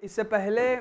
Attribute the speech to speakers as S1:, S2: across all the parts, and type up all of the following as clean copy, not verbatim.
S1: इससे पहले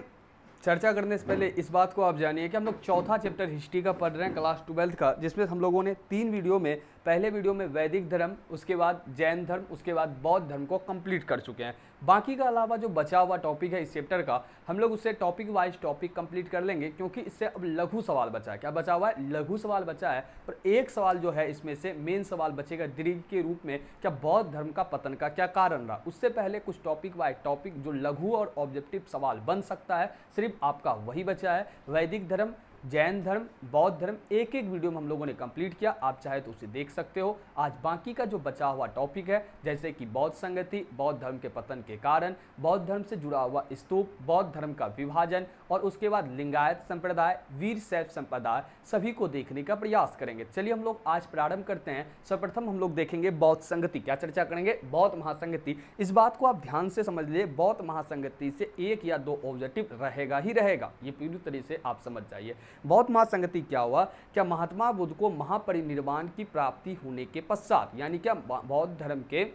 S1: चर्चा करने से पहले इस बात को आप जानिए कि हम लोग चौथा चैप्टर हिस्ट्री का पढ़ रहे हैं क्लास 12 का, जिसमें हम लोगों ने 3 वीडियो में, पहले वीडियो में वैदिक धर्म, उसके बाद जैन धर्म, उसके बाद बौद्ध धर्म को कंप्लीट कर चुके हैं। बाकी का अलावा जो बचा हुआ टॉपिक है इस चैप्टर का, हम लोग उससे टॉपिक वाइज टॉपिक कंप्लीट कर लेंगे, क्योंकि इससे अब लघु सवाल बचा है। क्या बचा हुआ है? लघु सवाल बचा है। और एक सवाल जो है इसमें से मेन सवाल बचेगा दीर्घ के रूप में, क्या बौद्ध धर्म का पतन का क्या कारण रहा। उससे पहले कुछ टॉपिक वाइज टॉपिक जो लघु और ऑब्जेक्टिव सवाल बन सकता है, सिर्फ आपका वही बचा है। वैदिक धर्म, जैन धर्म, बौद्ध धर्म एक एक वीडियो में हम लोगों ने कंप्लीट किया, आप चाहे तो उसे देख सकते हो। आज बाकी का जो बचा हुआ टॉपिक है, जैसे कि बौद्ध संगति, बौद्ध धर्म के पतन के कारण, बौद्ध धर्म से जुड़ा हुआ स्तूप, बौद्ध धर्म का विभाजन, और उसके बाद लिंगायत संप्रदाय, वीर शैव संप्रदाय, सभी को देखने का प्रयास करेंगे। चलिए हम लोग आज प्रारंभ करते हैं। सर्वप्रथम हम लोग देखेंगे बौद्ध संगति। क्या चर्चा करेंगे? बौद्ध महासंगति। इस बात को आप ध्यान से समझ लीजिए, बौद्ध महासंगति से 1 या 2 ऑब्जेक्टिव रहेगा ही रहेगा, ये पूरी तरह से आप समझ जाइए। बौद्ध महासंगति क्या हुआ? क्या महात्मा बुद्ध को महापरिनिर्वाण की प्राप्ति होने के पश्चात, यानी क्या बौद्ध धर्म के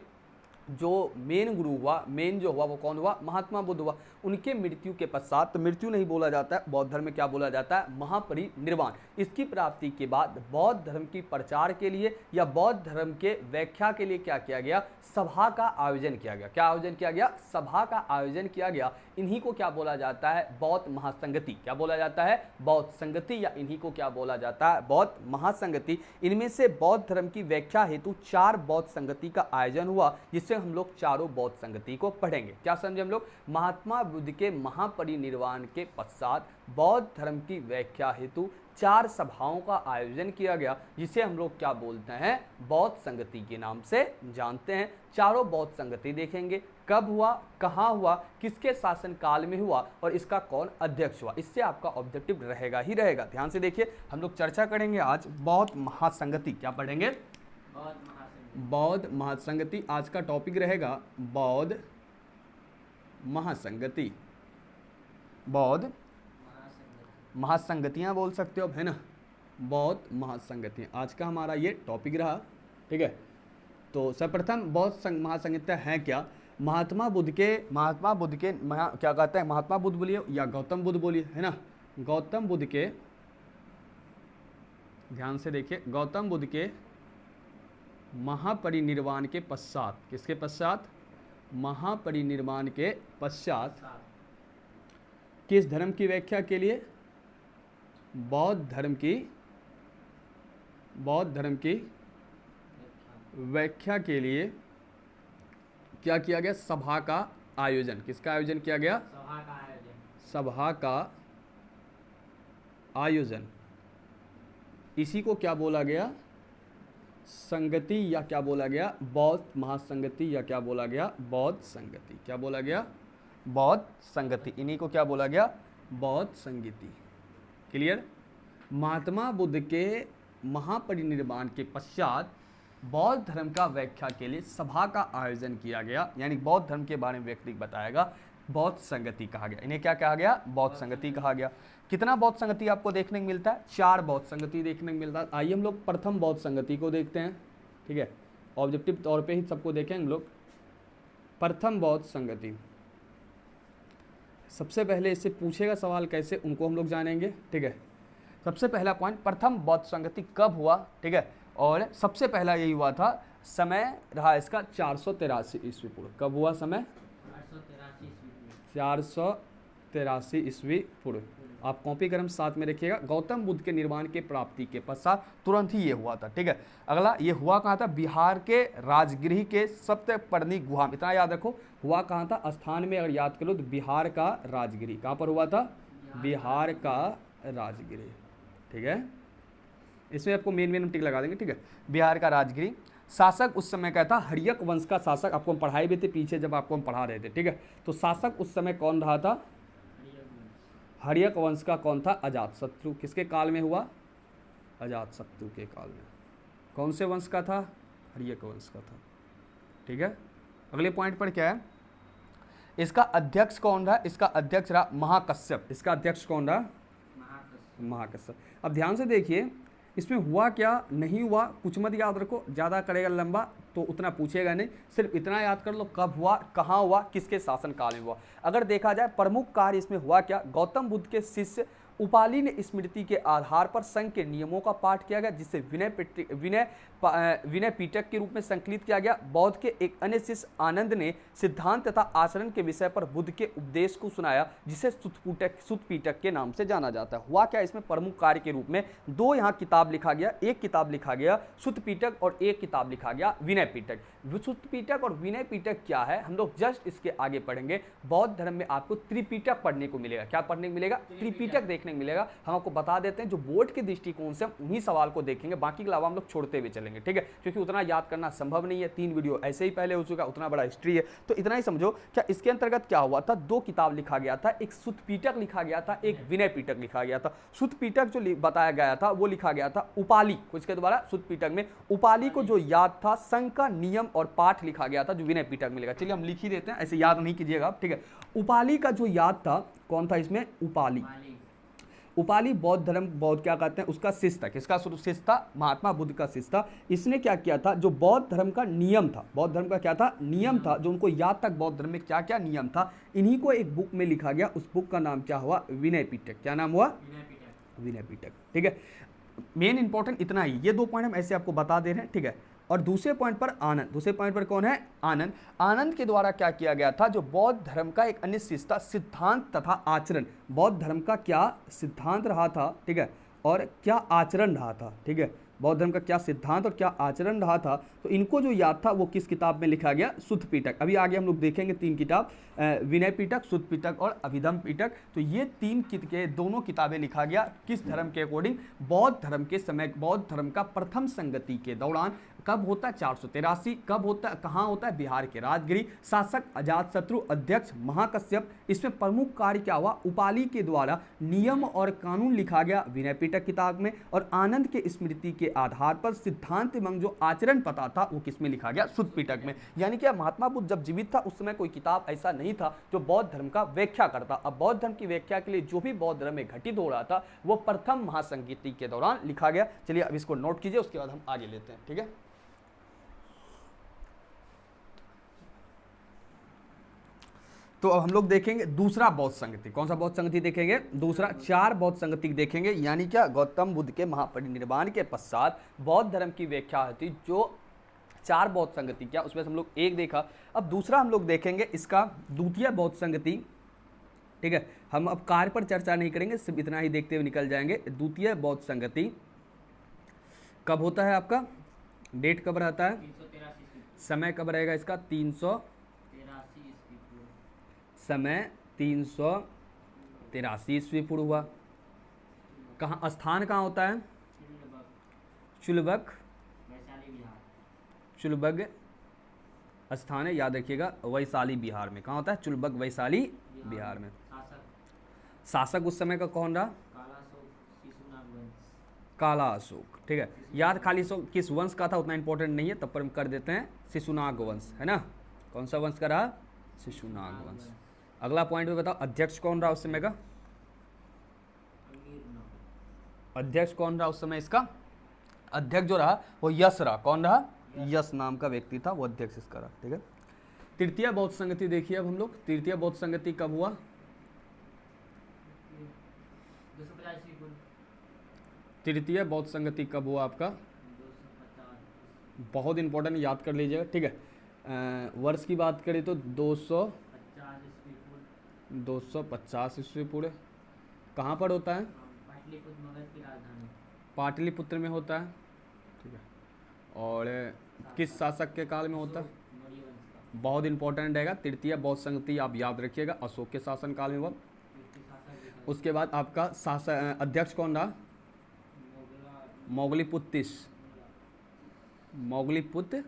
S1: जो मेन गुरु हुआ, मेन जो हुआ वो कौन हुआ? महात्मा बुद्ध हुआ। उनके मृत्यु के पश्चात, तो मृत्यु नहीं बोला जाता है बौद्ध धर्म में, क्या बोला जाता है? महापरिनिर्वाण। इसकी प्राप्ति के बाद बौद्ध धर्म की प्रचार के लिए या बौद्ध धर्म के व्याख्या के लिए क्या किया गया? सभा का आयोजन किया गया। क्या आयोजन किया गया? सभा का आयोजन किया गया। इन्हीं को क्या बोला जाता है? बौद्ध महासंगति। क्या बोला जाता है? बौद्ध संगति, या इन्हीं को क्या बोला जाता है? बौद्ध महासंगति। इनमें से बौद्ध धर्म की व्याख्या हेतु 4 बौद्ध संगति का आयोजन हुआ, जिससे हम लोग चारों बौद्ध संगति को पढ़ेंगे। क्या समझे हम लोग? महात्मा बुद्ध के महापरिनिर्वाण के पश्चात बौद्ध धर्म की व्याख्या हेतु 4 सभाओं का आयोजन किया गया, जिसे हम लोग क्या बोलते हैं? बौद्ध संगति के नाम से जानते हैं। चारों बौद्ध संगति देखेंगे, कब हुआ, कहाँ हुआ, किसके शासन काल में हुआ, और इसका कौन अध्यक्ष हुआ। इससे आपका ऑब्जेक्टिव रहेगा ही रहेगा। ध्यान से देखिए, हम लोग चर्चा करेंगे आज बौद्ध महासंगति। क्या पढ़ेंगे? बौद्ध महासंगति। आज का टॉपिक रहेगा बौद्ध महासंगति। बौद्ध महासंगतियां बोल सकते हो, है ना? बौद्ध महासंगतियां आज का हमारा ये टॉपिक रहा, ठीक है। तो सर्वप्रथम बौद्ध महासंगतियां हैं क्या? महात्मा बुद्ध के क्या कहते हैं? महात्मा बुद्ध बोलिए या गौतम बुद्ध बोलिए, है ना? गौतम बुद्ध के, ध्यान से देखिए, गौतम बुद्ध के महापरिनिर्वाण के पश्चात, किसके पश्चात? महापरिनिर्वाण के पश्चात किस धर्म की व्याख्या के लिए? बौद्ध धर्म की व्याख्या के लिए क्या किया गया? सभा का आयोजन। किसका आयोजन किया गया? सभा का आयोजन। इसी को क्या बोला गया? संगति, या क्या बोला गया? बौद्ध महासंगति, या क्या बोला गया? बौद्ध संगति। क्या बोला गया? बौद्ध संगति। इन्हीं को क्या बोला गया? बौद्ध संगति। क्लियर? महात्मा बुद्ध के महापरिनिर्वाण के पश्चात बौद्ध धर्म का व्याख्या के लिए सभा का आयोजन किया गया, यानी बौद्ध धर्म के बारे में व्यक्ति बताएगा, बौद्ध संगति कहा गया। इन्हें क्या कहा गया? बौद्ध संगति कहा गया। कितना बौद्ध संगति आपको देखने को मिलता है? 4 बौद्ध संगति देखने को मिलता है। आइए हम लोग प्रथम बौद्ध संगति को देखते हैं, ठीक है। ऑब्जेक्टिव तौर पे ही सबको देखेंगे हम लोग। प्रथम बौद्ध संगति, सबसे पहले इससे पूछेगा सवाल कैसे, उनको हम लोग जानेंगे, ठीक है। सबसे पहला पॉइंट, प्रथम बौद्ध संगति कब हुआ, ठीक है। और सबसे पहला यही हुआ था, समय रहा इसका 483 ईस्वी पूर्व। कब हुआ समय? 483 ईस्वी पूर्व। आप कॉपी क्रम साथ में रखिएगा। गौतम बुद्ध के निर्वाण के प्राप्ति के पश्चात तुरंत ही ये हुआ था, ठीक है। अगला, ये हुआ कहाँ था? बिहार के राजगृह के सप्तपर्णी गुहा में। इतना याद रखो, हुआ कहाँ था? स्थान में अगर याद कर लो तो बिहार का राजगृह। कहाँ पर हुआ था? बिहार का राजगृह, ठीक है। इसमें आपको मेन टिक लगा देंगे, ठीक है। बिहार का राजगृह। शासक उस समय का था हर्यक वंश का शासक। आपको हम पढ़ाई भी थे पीछे जब आपको हम पढ़ा रहे थे, ठीक है। तो शासक उस समय कौन रहा था? हर्यक वंश का कौन था? अजातशत्रु। किसके काल में हुआ? अजातशत्रु के काल में। कौन से वंश का था? हर्यक वंश का था, ठीक है। अगले पॉइंट पर क्या है? इसका अध्यक्ष कौन रहा? इसका अध्यक्ष रहा महाकश्यप। इसका अध्यक्ष कौन रहा? महाकश्यप। अब ध्यान से देखिए, इसमें हुआ क्या नहीं हुआ कुछ मत याद रखो, ज़्यादा करेगा लंबा तो उतना पूछेगा नहीं, सिर्फ इतना याद कर लो कब हुआ, कहाँ हुआ, किसके शासनकाल में हुआ। अगर देखा जाए प्रमुख कार्य इसमें हुआ क्या, गौतम बुद्ध के शिष्य उपाली ने स्मृति के आधार पर संघ के नियमों का पाठ किया गया, जिसे विनय पिटक के रूप में संकलित किया गया। बौद्ध के एक अन्य शिष्य आनंद ने सिद्धांत तथा आचरण के विषय पर बुद्ध के उपदेश को सुनाया, जिसे सुत्त पिटक के नाम से जाना जाता है। हुआ क्या, इसमें प्रमुख कार्य के रूप में दो यहाँ किताब लिखा गया, एक किताब लिखा गया सुत्त पिटक और एक किताब लिखा गया विनय पिटक। सुत्त पिटक और विनय पिटक क्या है, हम लोग जस्ट इसके आगे पढ़ेंगे। बौद्ध धर्म में आपको त्रिपिटक पढ़ने को मिलेगा। क्या पढ़ने को मिलेगा, त्रिपिटक देखने को मिलेगा। हम आपको बता देते हैं जो बोर्ड के दृष्टिकोण से हम उन्हीं सवाल को देखेंगे, बाकी के अलावा हम लोग छोड़ते हुए चलेंगे, ठीक है, क्योंकि उतना याद करना संभव नहीं है। 3 वीडियो ऐसे ही पहले हो चुका, उतना बड़ा हिस्ट्री है, तो इतना ही समझो। क्या इसके अंतर्गत क्या हुआ था, 2 किताब लिखा गया था, एक सुत्त पिटक लिखा गया था, एक विनय पिटक लिखा गया था। सुत्त पिटक जो बताया गया था वो लिखा गया था उपाली को, इसके द्वारा सुत्त पिटक में उपाली को जो याद था संघ का नियम और पाठ लिखा गया था, जो विनय पिटक मिलेगा। चलिए हम लिख ही देते हैं, ऐसे याद नहीं कीजिएगा आप, ठीक है। उपाली का जो याद था, कौन था इसमें, उपाली। उपाली बौद्ध धर्म, बौद्ध क्या कहते हैं, उसका शिष्य था। किसका शिष्य था, महात्मा बुद्ध का शिष्य था। इसने क्या किया था, जो बौद्ध धर्म का नियम था, बौद्ध धर्म का क्या था, नियम था, जो उनको याद तक बौद्ध धर्म में क्या क्या नियम था, इन्हीं को एक बुक में लिखा गया। उस बुक का नाम क्या हुआ, विनय पिटक। क्या नाम हुआ, विनय पिटक, ठीक है। मेन इंपॉर्टेंट इतना ही, ये 2 पॉइंट हम ऐसे आपको बता दे रहे हैं, ठीक है। और दूसरे पॉइंट पर आनंद, दूसरे पॉइंट पर कौन है, आनंद। आनंद के द्वारा क्या किया गया था, जो बौद्ध धर्म का एक अन्य शिष्य था, सिद्धांत तथा आचरण, बौद्ध धर्म का क्या सिद्धांत रहा था, ठीक है, और क्या आचरण रहा था, ठीक है, बौद्ध धर्म का क्या सिद्धांत और क्या आचरण रहा था, तो इनको जो याद था वो किस किताब में लिखा गया, सुत्त पिटक। अभी आगे हम लोग देखेंगे 3 किताब, विनय पिटक, सुत्त पिटक और अभिधम पिटक। तो ये 3 के दोनों किताबें लिखा गया किस धर्म के अकॉर्डिंग, बौद्ध धर्म के समय, बौद्ध धर्म का प्रथम संगति के दौरान। कब होता है, 483। कब होता है, कहाँ होता है, बिहार के राजगिरी। शासक अजातशत्रु, अध्यक्ष महाकश्यप। इसमें प्रमुख कार्य क्या हुआ, उपाली के द्वारा नियम और कानून लिखा गया विनय पिटक किताब में, और आनंद के स्मृति के आधार पर सिद्धांत एवं जो आचरण पता था वो किसमें लिखा गया, सुत्त पिटक में। यानी कि महात्मा बुद्ध जब जीवित था उस समय कोई किताब ऐसा नहीं था जो बौद्ध धर्म का व्याख्या करता। अब बौद्ध धर्म की व्याख्या के लिए जो भी बौद्ध धर्म में घटित हो रहा था वो प्रथम महासंगीति के दौरान लिखा गया। चलिए अब इसको नोट कीजिए, उसके बाद हम आगे लेते हैं, ठीक है। तो अब हम लोग देखेंगे दूसरा बौद्ध संगति। कौन सा बौद्ध संगति देखेंगे, दूसरा। 4 बौद्ध संगति देखेंगे, यानी क्या, गौतम बुद्ध के महापरिनिर्वाण के पश्चात बौद्ध धर्म की व्याख्या होती, जो 4 बौद्ध संगति क्या, उसमें से हम लोग एक देखा। अब दूसरा हम लोग देखेंगे इसका द्वितीय बौद्ध संगति, ठीक है। हम अब कार्य पर चर्चा नहीं करेंगे, सिर्फ इतना ही देखते हुए निकल जाएंगे। द्वितीय बौद्ध संगति कब होता है आपका, डेट कब रहता है, समय कब रहेगा इसका, 383 समय 383 ईस्वी पूर्व हुआ। कहाँ, स्थान कहाँ होता है, चुलबक, चुलबग स्थान है, याद रखिएगा, वैशाली बिहार में। कहाँ होता है, चुलबग वैशाली बिहार में। शासक उस समय का कौन रहा, काला अशोक, ठीक है। याद खाली किस वंश का था उतना इंपॉर्टेंट नहीं है, तब पर हम कर देते हैं शिशुनाग वंश, है ना। कौन सा वंश का रहा, शिशुनाग वंश। अगला पॉइंट में बताओ, अध्यक्ष कौन रहा उस समय का, अध्यक्ष कौन रहा उस समय इसका, अध्यक्ष जो रहा वो यश रहा। कौन रहा, यश नाम का व्यक्ति था, वो अध्यक्ष इसका रहा, ठीक है। तृतीय बौद्ध संगति देखिए अब हम लोग, तृतीय बौद्ध संगति कब हुआ, तृतीय बौद्ध संगति कब हुआ आपका, बहुत इंपॉर्टेंट, याद कर लीजिएगा, ठीक है। वर्ष की बात करें तो 250 ईस्वी पूर्व। कहाँ पर होता है, पाटलिपुत्र में होता है, ठीक है। और किस शासक के काल में होता है, बहुत इंपॉर्टेंट रहेगा। तृतीय बौद्ध संगति आप याद रखिएगा, अशोक के शासन काल में हुआ। उसके बाद आपका शासक अध्यक्ष कौन रहा, मोगलीपुत्र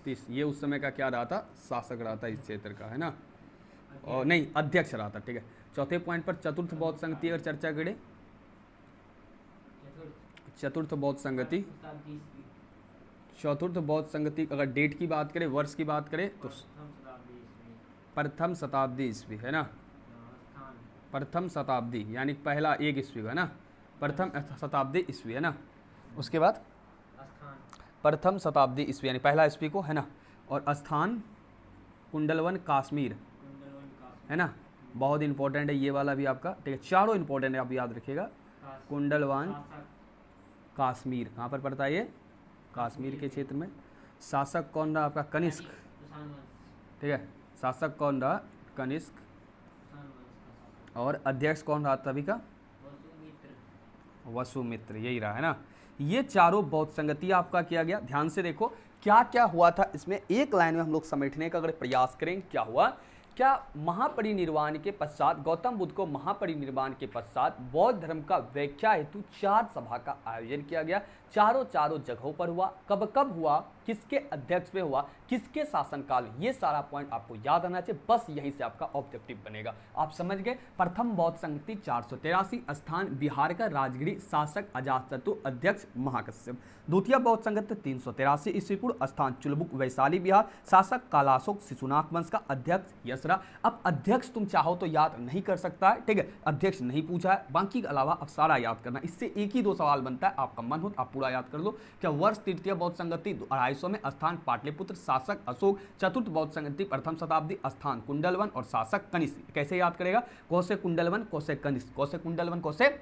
S1: तीस, ये उस समय का क्या रहा था, शासक रहा था इस क्षेत्र का, है ना, और नहीं अध्यक्ष रहा था, ठीक है। चौथे पॉइंट पर चतुर्थ बौद्ध संगति अगर चर्चा करें, चतुर्थ बौद्ध संगति, चतुर्थ बौद्ध संगति अगर डेट की बात करें, वर्ष की बात करें तो प्रथम शताब्दी ईस्वी, है ना, प्रथम शताब्दी यानी पहला 1 ईस्वी है ना, प्रथम शताब्दी ईस्वी, है ना। उसके बाद प्रथम शताब्दी ईस्वी यानी पहला ईस्वी को, है ना। और स्थान कुंडलवन कश्मीर, है ना, बहुत इंपॉर्टेंट है ये वाला भी आपका, ठीक है। चारों इंपॉर्टेंट है, आप याद रखिएगा। कुंडलवन कश्मीर कहाँ पर पड़ता है ये? कश्मीर के क्षेत्र में। शासक कौन रहा आपका? कनिष्क, ठीक है। शासक कौन रहा? कनिष्क। और अध्यक्ष कौन रहा तभी का? वसुमित्र, यही रहा, है ना। ये चारों बौद्ध संगति आपका किया गया। ध्यान से देखो क्या क्या हुआ था इसमें, एक लाइन में हम लोग समेटने का अगर प्रयास करें, क्या हुआ? क्या महापरिनिर्वाण के पश्चात, गौतम बुद्ध को महापरिनिर्वाण के पश्चात बौद्ध धर्म का व्याख्या हेतु 4 सभा का आयोजन किया गया। चारों जगहों पर हुआ। कब कब हुआ, किसके अध्यक्ष में हुआ, किसके शासनकाल, ये सारा पॉइंट आपको याद आना चाहिए। बस यहीं से आपका ऑब्जेक्टिव बनेगा। आप समझ गए। प्रथम बौद्ध संगति 483, स्थान बिहार का राजगिरी, शासक अजातशत्रु, अध्यक्ष महाकश्यप। द्वितीय बौद्ध संगति 383 ईस्वी पूर्व, स्थान चुलबुक वैशाली बिहार, शासक कालाशोक शिशुनाथ वंश का, अध्यक्ष यसरा। अब अध्यक्ष तुम चाहो तो याद नहीं कर सकता है, ठीक है, अध्यक्ष नहीं पूछा है, बाकी के अलावा अब सारा याद करना। इससे एक ही 2 सवाल बनता है, आपका मन हो तो आप पूरा याद कर लो। क्या वर्ष तृतीय बौद्ध संगति 250 में, स्थान पाटलिपुत्र, शासक अशोक। चतुर्थ बौद्ध संगति प्रथम शताब्दी, स्थान कुंडलवन और शासक कनिष्क। कैसे याद करेगा? कौसे कुंडलवन, कौसे कनिष्क, कौसे कुंडलवन, कौसे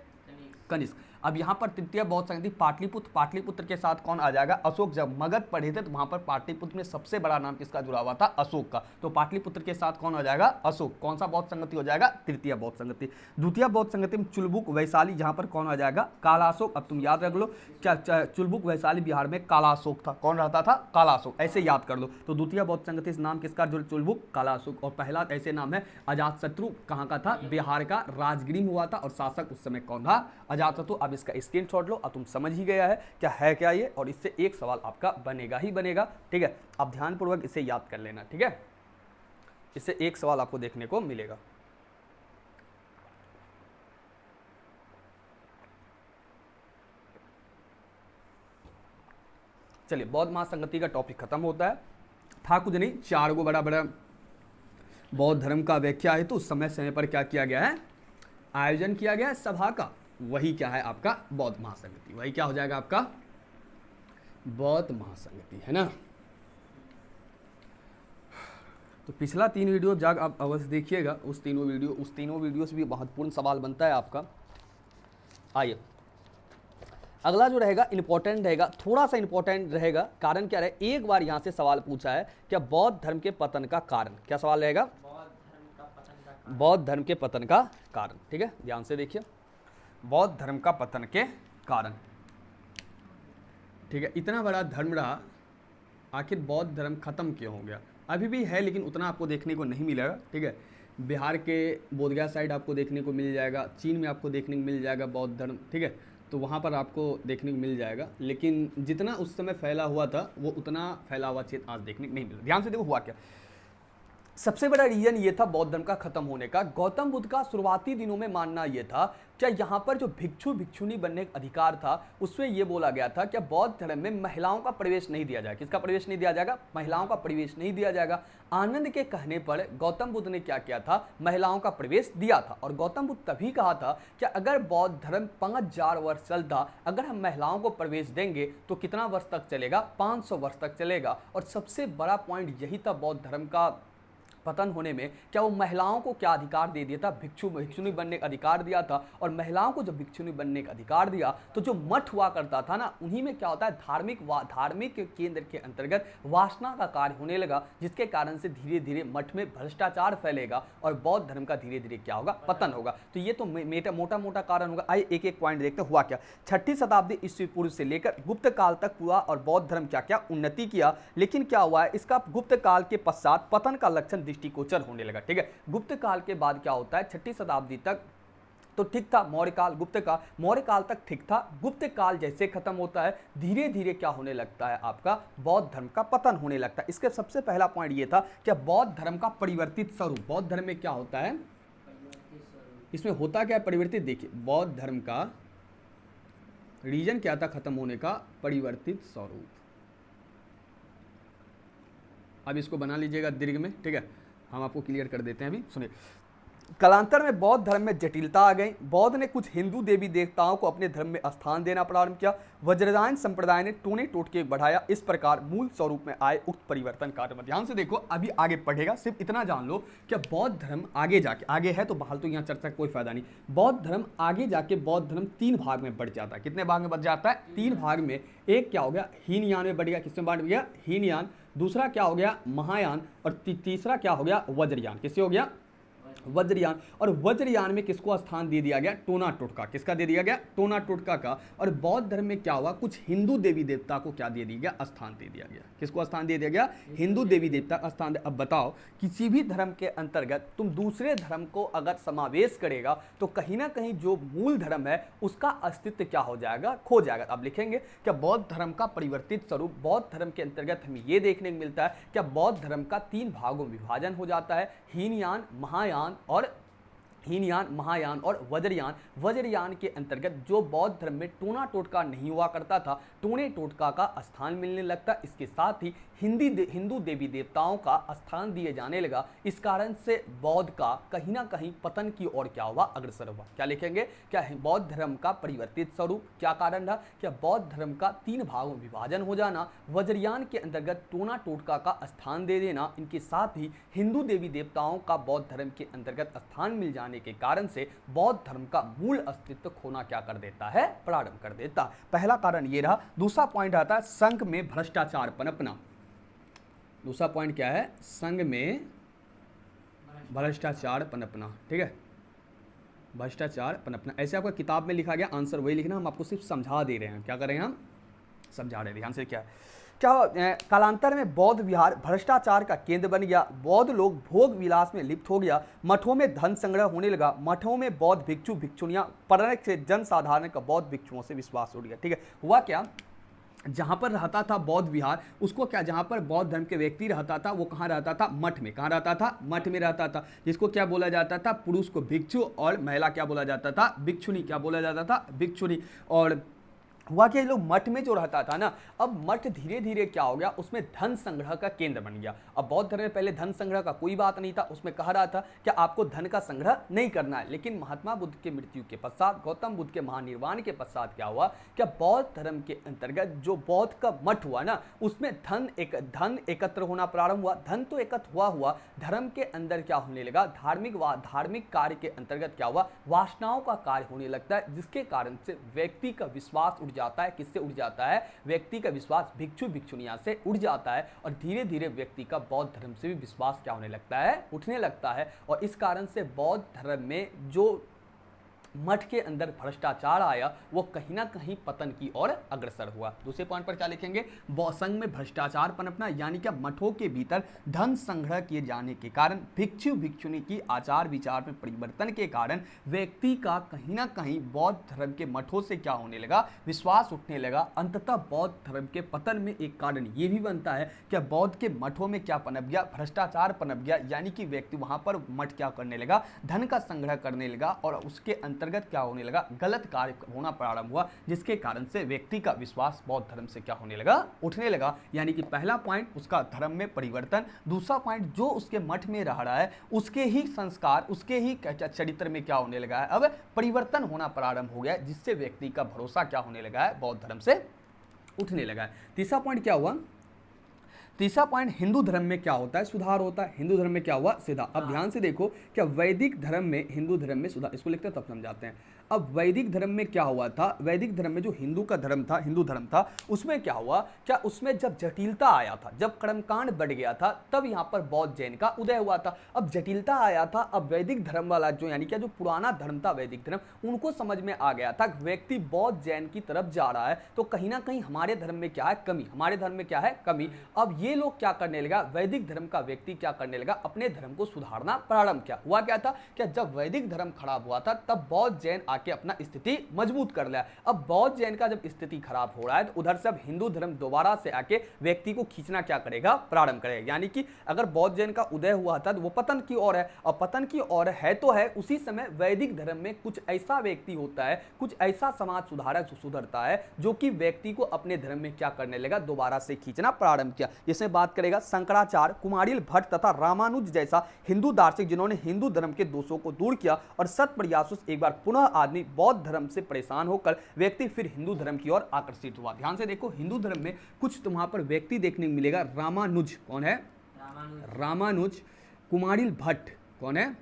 S1: कनिष्क। अब यहाँ पर तृतीय बौद्ध संगति पाटलिपुत्र, पाटलिपुत्र के साथ कौन आ जाएगा? अशोक। जब मगध पढ़े थे तो वहां पर पाटलिपुत्र में सबसे बड़ा नाम किसका जुड़ा हुआ था? अशोक का। तो पाटलिपुत्र के साथ कौन हो जाएगा? अशोक। कौन सा बौद्ध संगति हो जाएगा? तृतीय बौद्ध संगति। द्वितीय बौद्ध संगति में चुलबुक वैशाली, जहां पर कौन आ जाएगा? कालाशोक। अब तुम याद रख लो क्या चुलबुक वैशाली बिहार में कालाशोक था। कौन रहता था? कालाशोक। ऐसे याद कर लो। तो द्वितीय बौद्ध संगति नाम किसका? चुलबुक कालाशोक। और पहला ऐसे नाम है अजातशत्रु, कहाँ का था? बिहार का, राजगिरी में हुआ था। और शासक उस समय कौन था? अजातशत्रु। अब इसका स्क्रीनशॉट लो। अब तुम समझ ही गया है क्या है क्या ये, और इससे एक सवाल आपका बनेगा ही बनेगा, ठीक है। अब ध्यानपूर्वक इसे याद कर लेना, ठीक है। इससे एक सवाल आपको देखने को मिलेगा। चलिए, बौद्ध महासंगति का टॉपिक खत्म होता है। था कुछ नहीं, 4 गो बड़ा बड़ा बौद्ध धर्म का व्याख्या है, तो उस समय समय पर क्या किया गया है? आयोजन किया गया है सभा का। वही क्या है आपका? बौद्ध महासंगति। वही क्या हो जाएगा आपका? बौद्ध महासंगति, है ना। तो पिछला 3 वीडियो जाग आप अवश्य देखिएगा। उस तीनों वीडियो से भी महत्वपूर्ण सवाल बनता है आपका। आइए, अगला जो रहेगा इंपॉर्टेंट रहेगा, थोड़ा सा इंपॉर्टेंट रहेगा। कारण क्या रहे? एक बार यहां से सवाल पूछा है, क्या बौद्ध धर्म के पतन का कारण, क्या सवाल रहेगा? बौद्ध धर्म के पतन का कारण, ठीक है। ध्यान से देखिए, बौद्ध धर्म का पतन के कारण, ठीक है। इतना बड़ा धर्म रहा, आखिर बौद्ध धर्म खत्म क्यों हो गया? अभी भी है लेकिन उतना आपको देखने को नहीं मिलेगा, ठीक है। बिहार के बोधगया साइड आपको देखने को मिल जाएगा, चीन में आपको देखने को मिल जाएगा बौद्ध धर्म, ठीक है। तो वहाँ पर आपको देखने को मिल जाएगा, लेकिन जितना उस समय फैला हुआ था वो उतना फैला हुआ क्षेत्र आज देखने को नहीं मिला। ध्यान से देखो हुआ क्या। सबसे बड़ा रीजन ये था बौद्ध धर्म का खत्म होने का। गौतम बुद्ध का शुरुआती दिनों में मानना यह था क्या यहाँ पर जो भिक्षु भिक्षुणी बनने का अधिकार था उसमें यह बोला गया था कि बौद्ध धर्म में महिलाओं का प्रवेश नहीं दिया जाएगा। किसका प्रवेश नहीं दिया जाएगा? महिलाओं का प्रवेश नहीं दिया जाएगा। आनंद के कहने पर गौतम बुद्ध ने क्या किया था? महिलाओं का प्रवेश दिया था। और गौतम बुद्ध तभी कहा था कि अगर बौद्ध धर्म 5000 वर्ष चलता, अगर हम महिलाओं को प्रवेश देंगे तो कितना वर्ष तक चलेगा? 500 वर्ष तक चलेगा। और सबसे बड़ा पॉइंट यही था बौद्ध धर्म का पतन होने में, क्या वो महिलाओं को क्या अधिकार दे दिया था? भिक्षुणी बनने का अधिकार दिया था। और महिलाओं को जब भिक्षुणी बनने का अधिकार दिया तो जो मठ हुआ करता था ना, उन्हीं में क्या होता है? धार्मिक केंद्र के अंतर्गत वासना का कार्य होने लगा, जिसके कारण से धीरे धीरे मठ में भ्रष्टाचार फैलेगा और बौद्ध धर्म का धीरे धीरे क्या होगा? पतन होगा। तो ये तो मोटा मोटा कारण होगा। आइए एक एक पॉइंट देखते हैं हुआ क्या। 6ठी शताब्दी ईस्वी पूर्व से लेकर गुप्त काल तक हुआ और बौद्ध धर्म क्या क्या उन्नति किया। लेकिन क्या हुआ है? इसका गुप्त काल के पश्चात पतन का लक्षण दृष्टिगोचर होने लगा, ठीक है। गुप्त काल के बाद क्या होता है? 6ठी शताब्दी तक तो ठीक था, मौर्य काल, गुप्त काल, मौर्य काल तक ठीक था। गुप्त काल जैसे खत्म होता है धीरे धीरे क्या होने लगता है? आपका बौद्ध धर्म का पतन होने लगता है। इसके सबसे पहला पॉइंट ये था कि बौद्ध धर्म का परिवर्तित स्वरूप। बौद्ध धर्म में क्या होता है? इसमें होता क्या है? परिवर्तित। देखिए, बौद्ध धर्म का रीजन क्या था खत्म होने का? परिवर्तित स्वरूप। अब इसको बना लीजिएगा दीर्घ में, ठीक है। हम आपको क्लियर कर देते हैं। अभी सुनिए, कालांतर में बौद्ध धर्म में जटिलता आ गई। बौद्ध ने कुछ हिंदू देवी देवताओं को अपने धर्म में स्थान देना प्रारंभ किया। वज्रयान संप्रदाय ने टोने टोटके बढ़ाया। इस प्रकार मूल स्वरूप में आए उक्त परिवर्तन कार्य में। ध्यान से देखो, अभी आगे पढ़ेगा, सिर्फ इतना जान लो कि बौद्ध धर्म आगे जाके, आगे है तो बहाल तो यहाँ चर्चा का कोई फायदा नहीं, बौद्ध धर्म आगे जाके बौद्ध धर्म 3 भाग में बढ़ जाता है। कितने भाग में बढ़ जाता है? 3 भाग में। एक क्या हो गया? हीनयान में बढ़ गया। किसमें बढ़ गया? हीनयान। दूसरा क्या हो गया? महायान। और तीसरा क्या हो गया? वज्रयान। किससे हो गया? वज्रयान। और वज्रयान में किसको स्थान दे दिया गया? टोना टोटका। किसका दे दिया गया? टोना टोटका का। और बौद्ध धर्म में क्या हुआ? कुछ हिंदू देवी देवता को क्या दे दिया गया? स्थान दे दिया गया। किसको स्थान दे दिया गया? हिंदू देवी देवता का स्थान। अब बताओ, किसी भी धर्म के अंतर्गत तुम दूसरे धर्म को अगर समावेश करेगा तो कहीं ना कहीं जो मूल धर्म है उसका अस्तित्व क्या हो जाएगा? खो जाएगा। अब लिखेंगे क्या बौद्ध धर्म का परिवर्तित स्वरूप। बौद्ध धर्म के अंतर्गत हमें यह देखने को मिलता है क्या बौद्ध धर्म का 3 भागों में विभाजन हो जाता है, हीनयान, महायान और हीनयान, महायान और वज्रयान। वज्रयान के अंतर्गत जो बौद्ध धर्म में टोना टोटका नहीं हुआ करता था, टोने टोटका का स्थान मिलने लगता। इसके साथ ही हिंदू देवी देवताओं का स्थान दिए जाने लगा। इस कारण से बौद्ध का कहीं ना कहीं पतन की ओर क्या हुआ? अग्रसर हुआ। क्या लिखेंगे? क्या बौद्ध धर्म का परिवर्तित स्वरूप। क्या कारण रहा? क्या बौद्ध धर्म का 3 भागों में विभाजन हो जाना, वज्रयान के अंतर्गत टोना टोटका का स्थान दे देना, इनके साथ ही हिंदू देवी देवताओं का बौद्ध धर्म के अंतर्गत स्थान मिल जाने के कारण से बौद्ध धर्म का मूल अस्तित्व खोना क्या कर देता है? प्रारंभ कर देता। पहला कारण ये रहा। दूसरा पॉइंट आता है संघ में भ्रष्टाचार पनपना। दूसरा पॉइंट क्या है? संघ में भ्रष्टाचार पनपना। ठीक है, भ्रष्टाचार पनपना। ऐसे आपका किताब में लिखा गया, आंसर वही लिखना, हम आपको सिर्फ समझा दे रहे हैं। क्या कर रहे हैं? हम समझा रहे हैं। ध्यान से क्या है, क्या कालांतर में बौद्ध विहार भ्रष्टाचार का केंद्र बन गया। बौद्ध लोग भोग विलास में लिप्त हो गया। मठों में धन संग्रह होने लगा। मठों में बौद्ध भिक्षु भिक्षुनियां पढ़ने से जनसाधारण का बौद्ध भिक्षुओं से विश्वास उठ गया। ठीक है, हुआ क्या? जहाँ पर रहता था बौद्ध विहार, उसको क्या, जहाँ पर बौद्ध धर्म के व्यक्ति रहता था वो कहाँ रहता था? मठ में। कहाँ रहता था? मठ में रहता था। जिसको क्या बोला जाता था? पुरुष को भिक्षु और महिला क्या बोला जाता था? भिक्षुनी। क्या बोला जाता था? भिक्षुनी। और हुआ कि लोग मठ में जो रहता था ना, अब मठ धीरे धीरे क्या हो गया? उसमें धन संग्रह का केंद्र बन गया। अब बौद्ध धर्म में पहले धन संग्रह का कोई बात नहीं था, उसमें कहा रहा था कि आपको धन का संग्रह नहीं करना है। लेकिन महात्मा बुद्ध के मृत्यु के पश्चात, गौतम बुद्ध के महानिर्वाण के पश्चात क्या हुआ? क्या बौद्ध धर्म के अंतर्गत जो बौद्ध का मठ हुआ ना, उसमें धन एकत्र होना प्रारंभ हुआ। धन तो एकत्र हुआ, धर्म के अंदर क्या होने लगा? धार्मिक कार्य के अंतर्गत क्या हुआ? वासनाओं का कार्य होने लगता है, जिसके कारण से व्यक्ति का विश्वास उठ जाता है। किससे उठ जाता है? व्यक्ति का विश्वास भिक्षु भिक्षुनिया से उठ जाता है। और धीरे धीरे व्यक्ति का बौद्ध धर्म से भी विश्वास क्या होने लगता है? उठने लगता है। और इस कारण से बौद्ध धर्म में जो मठ के अंदर भ्रष्टाचार आया वो कहीं ना कहीं पतन की ओर अग्रसर हुआ। दूसरे पॉइंट पर क्या लिखेंगे? संघ में भ्रष्टाचार पनपना, यानी कि मठों के भीतर धन संग्रह किए जाने के कारण, भिक्षु भिक्षुनी की आचार विचार में परिवर्तन के कारण व्यक्ति का कहीं ना कहीं बौद्ध धर्म के मठों से क्या होने लगा? विश्वास उठने लगा। अंततः बौद्ध धर्म के पतन में एक कारण ये भी बनता है कि बौद्ध के मठों में क्या पनप गया? भ्रष्टाचार पनप गया, यानी कि व्यक्ति वहां पर मठ क्या करने लगा? धन का संग्रह करने लगा और उसके अंतर्गत क्या होने लगा? गलत कार्य होना प्रारंभ हुआ, जिसके कारण से व्यक्ति का विश्वास बौद्ध धर्म से क्या होने लगा? उठने लगा। यानी कि पहला पॉइंट उसका धर्म में परिवर्तन, दूसरा पॉइंट जो उसके मठ में रह रहा है उसके ही संस्कार, उसके ही चरित्र में क्या होने लगा है? अब परिवर्तन होना प्रारंभ हो गया, जिससे व्यक्ति का भरोसा क्या होने लगा है? बौद्ध धर्म से उठने लगा है। तीसरा पॉइंट क्या हुआ? तीसरा पॉइंट, हिंदू धर्म में क्या होता है? सुधार होता है। हिंदू धर्म में क्या हुआ? सीधा। अब ध्यान से देखो, क्या वैदिक धर्म में, हिंदू धर्म में सुधार, इसको लिखते हैं तब समझाते हैं। अब वैदिक धर्म में क्या हुआ था? वैदिक धर्म में जो हिंदू धर्म था, उसमें क्या हुआ? क्या उसमें जब जटिलता आया था, जब कर्मकांड बढ़ गया था, तब यहाँ पर बौद्ध जैन का उदय हुआ था। अब जटिलता आया था, अब वैदिक धर्म वाला जो, यानी कि जो पुराना धर्म था वैदिक धर्म, उनको समझ में आ गया था व्यक्ति बौद्ध जैन की तरफ जा रहा है तो कहीं ना कहीं हमारे धर्म में क्या है? कमी। हमारे धर्म में क्या है? कमी। अब ये लोग क्या करने लगा? वैदिक धर्म का व्यक्ति क्या करने लगा? अपने धर्म को सुधारना प्रारंभ किया। हुआ क्या था? क्या जब वैदिक धर्म खराब हुआ था तब बौद्ध जैन आके अपना स्थिति मजबूत कर लिया। अब बौद्ध जैन का जब स्थिति खराब हो रहा है तो उधर से अब हिंदू धर्म दोबारा से आके व्यक्ति को खींचना क्या करेगा? प्रारंभ करेगा। यानी कि अगर बौद्ध जैन का उदय हुआ था तो वो पतन की ओर है, और पतन की ओर है तो है, उसी समय वैदिक धर्म में कुछ ऐसा व्यक्ति होता है, कुछ ऐसा समाज सुधारक सुधरता है जो कि व्यक्ति को अपने धर्म में क्या करने लगा? दोबारा से खींचना प्रारंभ किया। जिसमें बात करेगा शंकराचार्य, कुमारिल भट्ट तथा रामानुज जैसा हिंदू दार्शनिक जिन्होंने हिंदू धर्म के दोषों को दूर किया और सत प्रयासों से एक बार पुनः आदमी बौद्ध धर्म से परेशान होकर व्यक्ति फिर हिंदू धर्म की ओर आकर्षित हुआ। ध्यान से देखो, हिंदू धर्म में कुछ वहां पर व्यक्ति देखने को मिलेगा। रामानुज कौन है? रामानुज। कुमारिल भट्ट कौन है?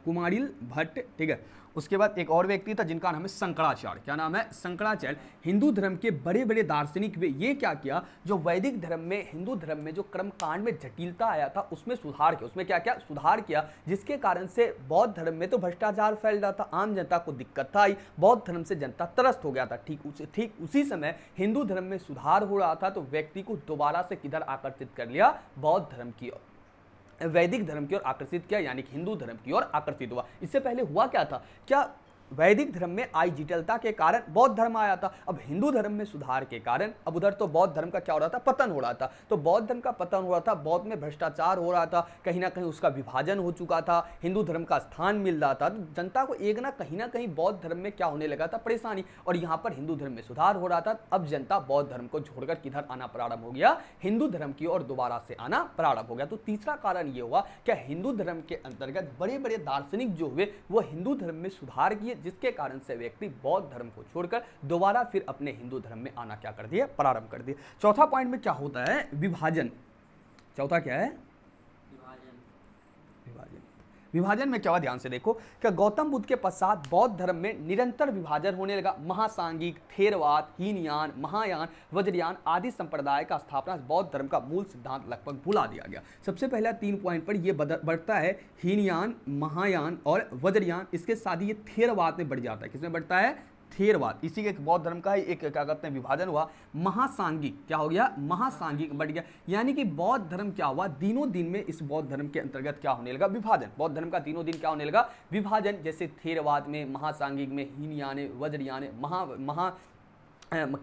S1: कुमारिल भट्ट, ठीक है। उसके बाद एक और व्यक्ति था जिनका नाम है शंकराचार्य। क्या नाम है? शंकराचार्य। हिंदू धर्म के बड़े बड़े दार्शनिक वे ये क्या किया, जो वैदिक धर्म में, हिंदू धर्म में जो कर्मकांड में जटिलता आया था उसमें सुधार किया। उसमें क्या क्या सुधार किया, जिसके कारण से बौद्ध धर्म में तो भ्रष्टाचार फैल रहा था, आम जनता को दिक्कत आई, बौद्ध धर्म से जनता त्रस्त हो गया था। ठीक उसी समय हिंदू धर्म में सुधार हो रहा था, तो व्यक्ति को दोबारा से किधर आकर्षित कर लिया? बौद्ध धर्म की ओर, वैदिक धर्म की ओर आकर्षित किया, यानी कि हिंदू धर्म की ओर आकर्षित हुआ। इससे पहले हुआ क्या था, क्या वैदिक धर्म में आई जटिलता के कारण बौद्ध धर्म आया था। अब हिंदू धर्म में सुधार के कारण अब उधर तो बौद्ध धर्म का क्या हो रहा था? पतन हो रहा था। तो बौद्ध धर्म का पतन हो रहा था, बौद्ध में भ्रष्टाचार हो रहा था, कहीं ना कहीं उसका विभाजन हो चुका था, हिंदू धर्म का स्थान मिल रहा था। तो जनता को एक ना कहीं बौद्ध धर्म में क्या होने लगा था? परेशानी। और यहाँ पर हिंदू धर्म में सुधार हो रहा था। अब जनता बौद्ध धर्म को छोड़कर किधर आना प्रारंभ हो गया? हिंदू धर्म की ओर दोबारा से आना प्रारंभ हो गया। तो तीसरा कारण ये हुआ, क्या हिंदू धर्म के अंतर्गत बड़े बड़े दार्शनिक जो हुए वो हिंदू धर्म में सुधार किए, जिसके कारण से व्यक्ति बौद्ध धर्म को छोड़कर दोबारा फिर अपने हिंदू धर्म में आना क्या कर दिया? प्रारंभ कर दिया। चौथा पॉइंट में क्या होता है? विभाजन। चौथा क्या है? विभाजन में क्या हुआ? ध्यान से देखो, क्या गौतम बुद्ध के पश्चात बौद्ध धर्म में निरंतर विभाजन होने लगा। महासांगिक, थेरवाद, हीनयान, महायान, वज्रयान आदि संप्रदाय का स्थापना बौद्ध धर्म का मूल सिद्धांत लगभग भुला दिया गया। सबसे पहला 3 पॉइंट पर यह बढ़ता है, हीनयान, महायान और वज्रयान। इसके साथ ही ये थेरवाद में बढ़ जाता है। किसमें बढ़ता है? थेरवाद। इसी के बौद्ध धर्म का ही एक क्या कहते हैं विभाजन हुआ। महासांगिक क्या हो गया? महासांगिक बढ़ गया, यानी कि बौद्ध धर्म क्या हुआ? दिनों दिन में इस बौद्ध धर्म के अंतर्गत क्या होने लगा? विभाजन। बौद्ध धर्म का दिनों दिन क्या होने लगा? विभाजन। जैसे थेरवाद में, महासांगिक में, हीनयान, वज्रयान,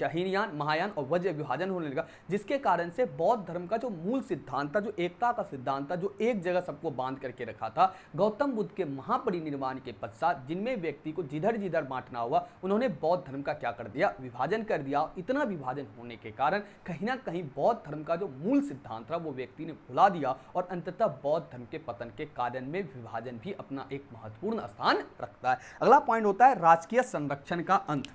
S1: हीनयान, महायान और वज्र विभाजन होने लगा, जिसके कारण से बौद्ध धर्म का जो मूल सिद्धांत था, जो एकता का सिद्धांत था, जो एक जगह सबको बांध करके रखा था, गौतम बुद्ध के महापरिनिर्वाण के पश्चात जिनमें व्यक्ति को जिधर जिधर बांटना हुआ, उन्होंने बौद्ध धर्म का क्या कर दिया? विभाजन कर दिया। इतना विभाजन होने के कारण कहीं ना कहीं बौद्ध धर्म का जो मूल सिद्धांत था वो व्यक्ति ने भुला दिया, और अंततः बौद्ध धर्म के पतन के कारण में विभाजन भी अपना एक महत्वपूर्ण स्थान रखता है। अगला पॉइंट होता है राजकीय संरक्षण का अंत।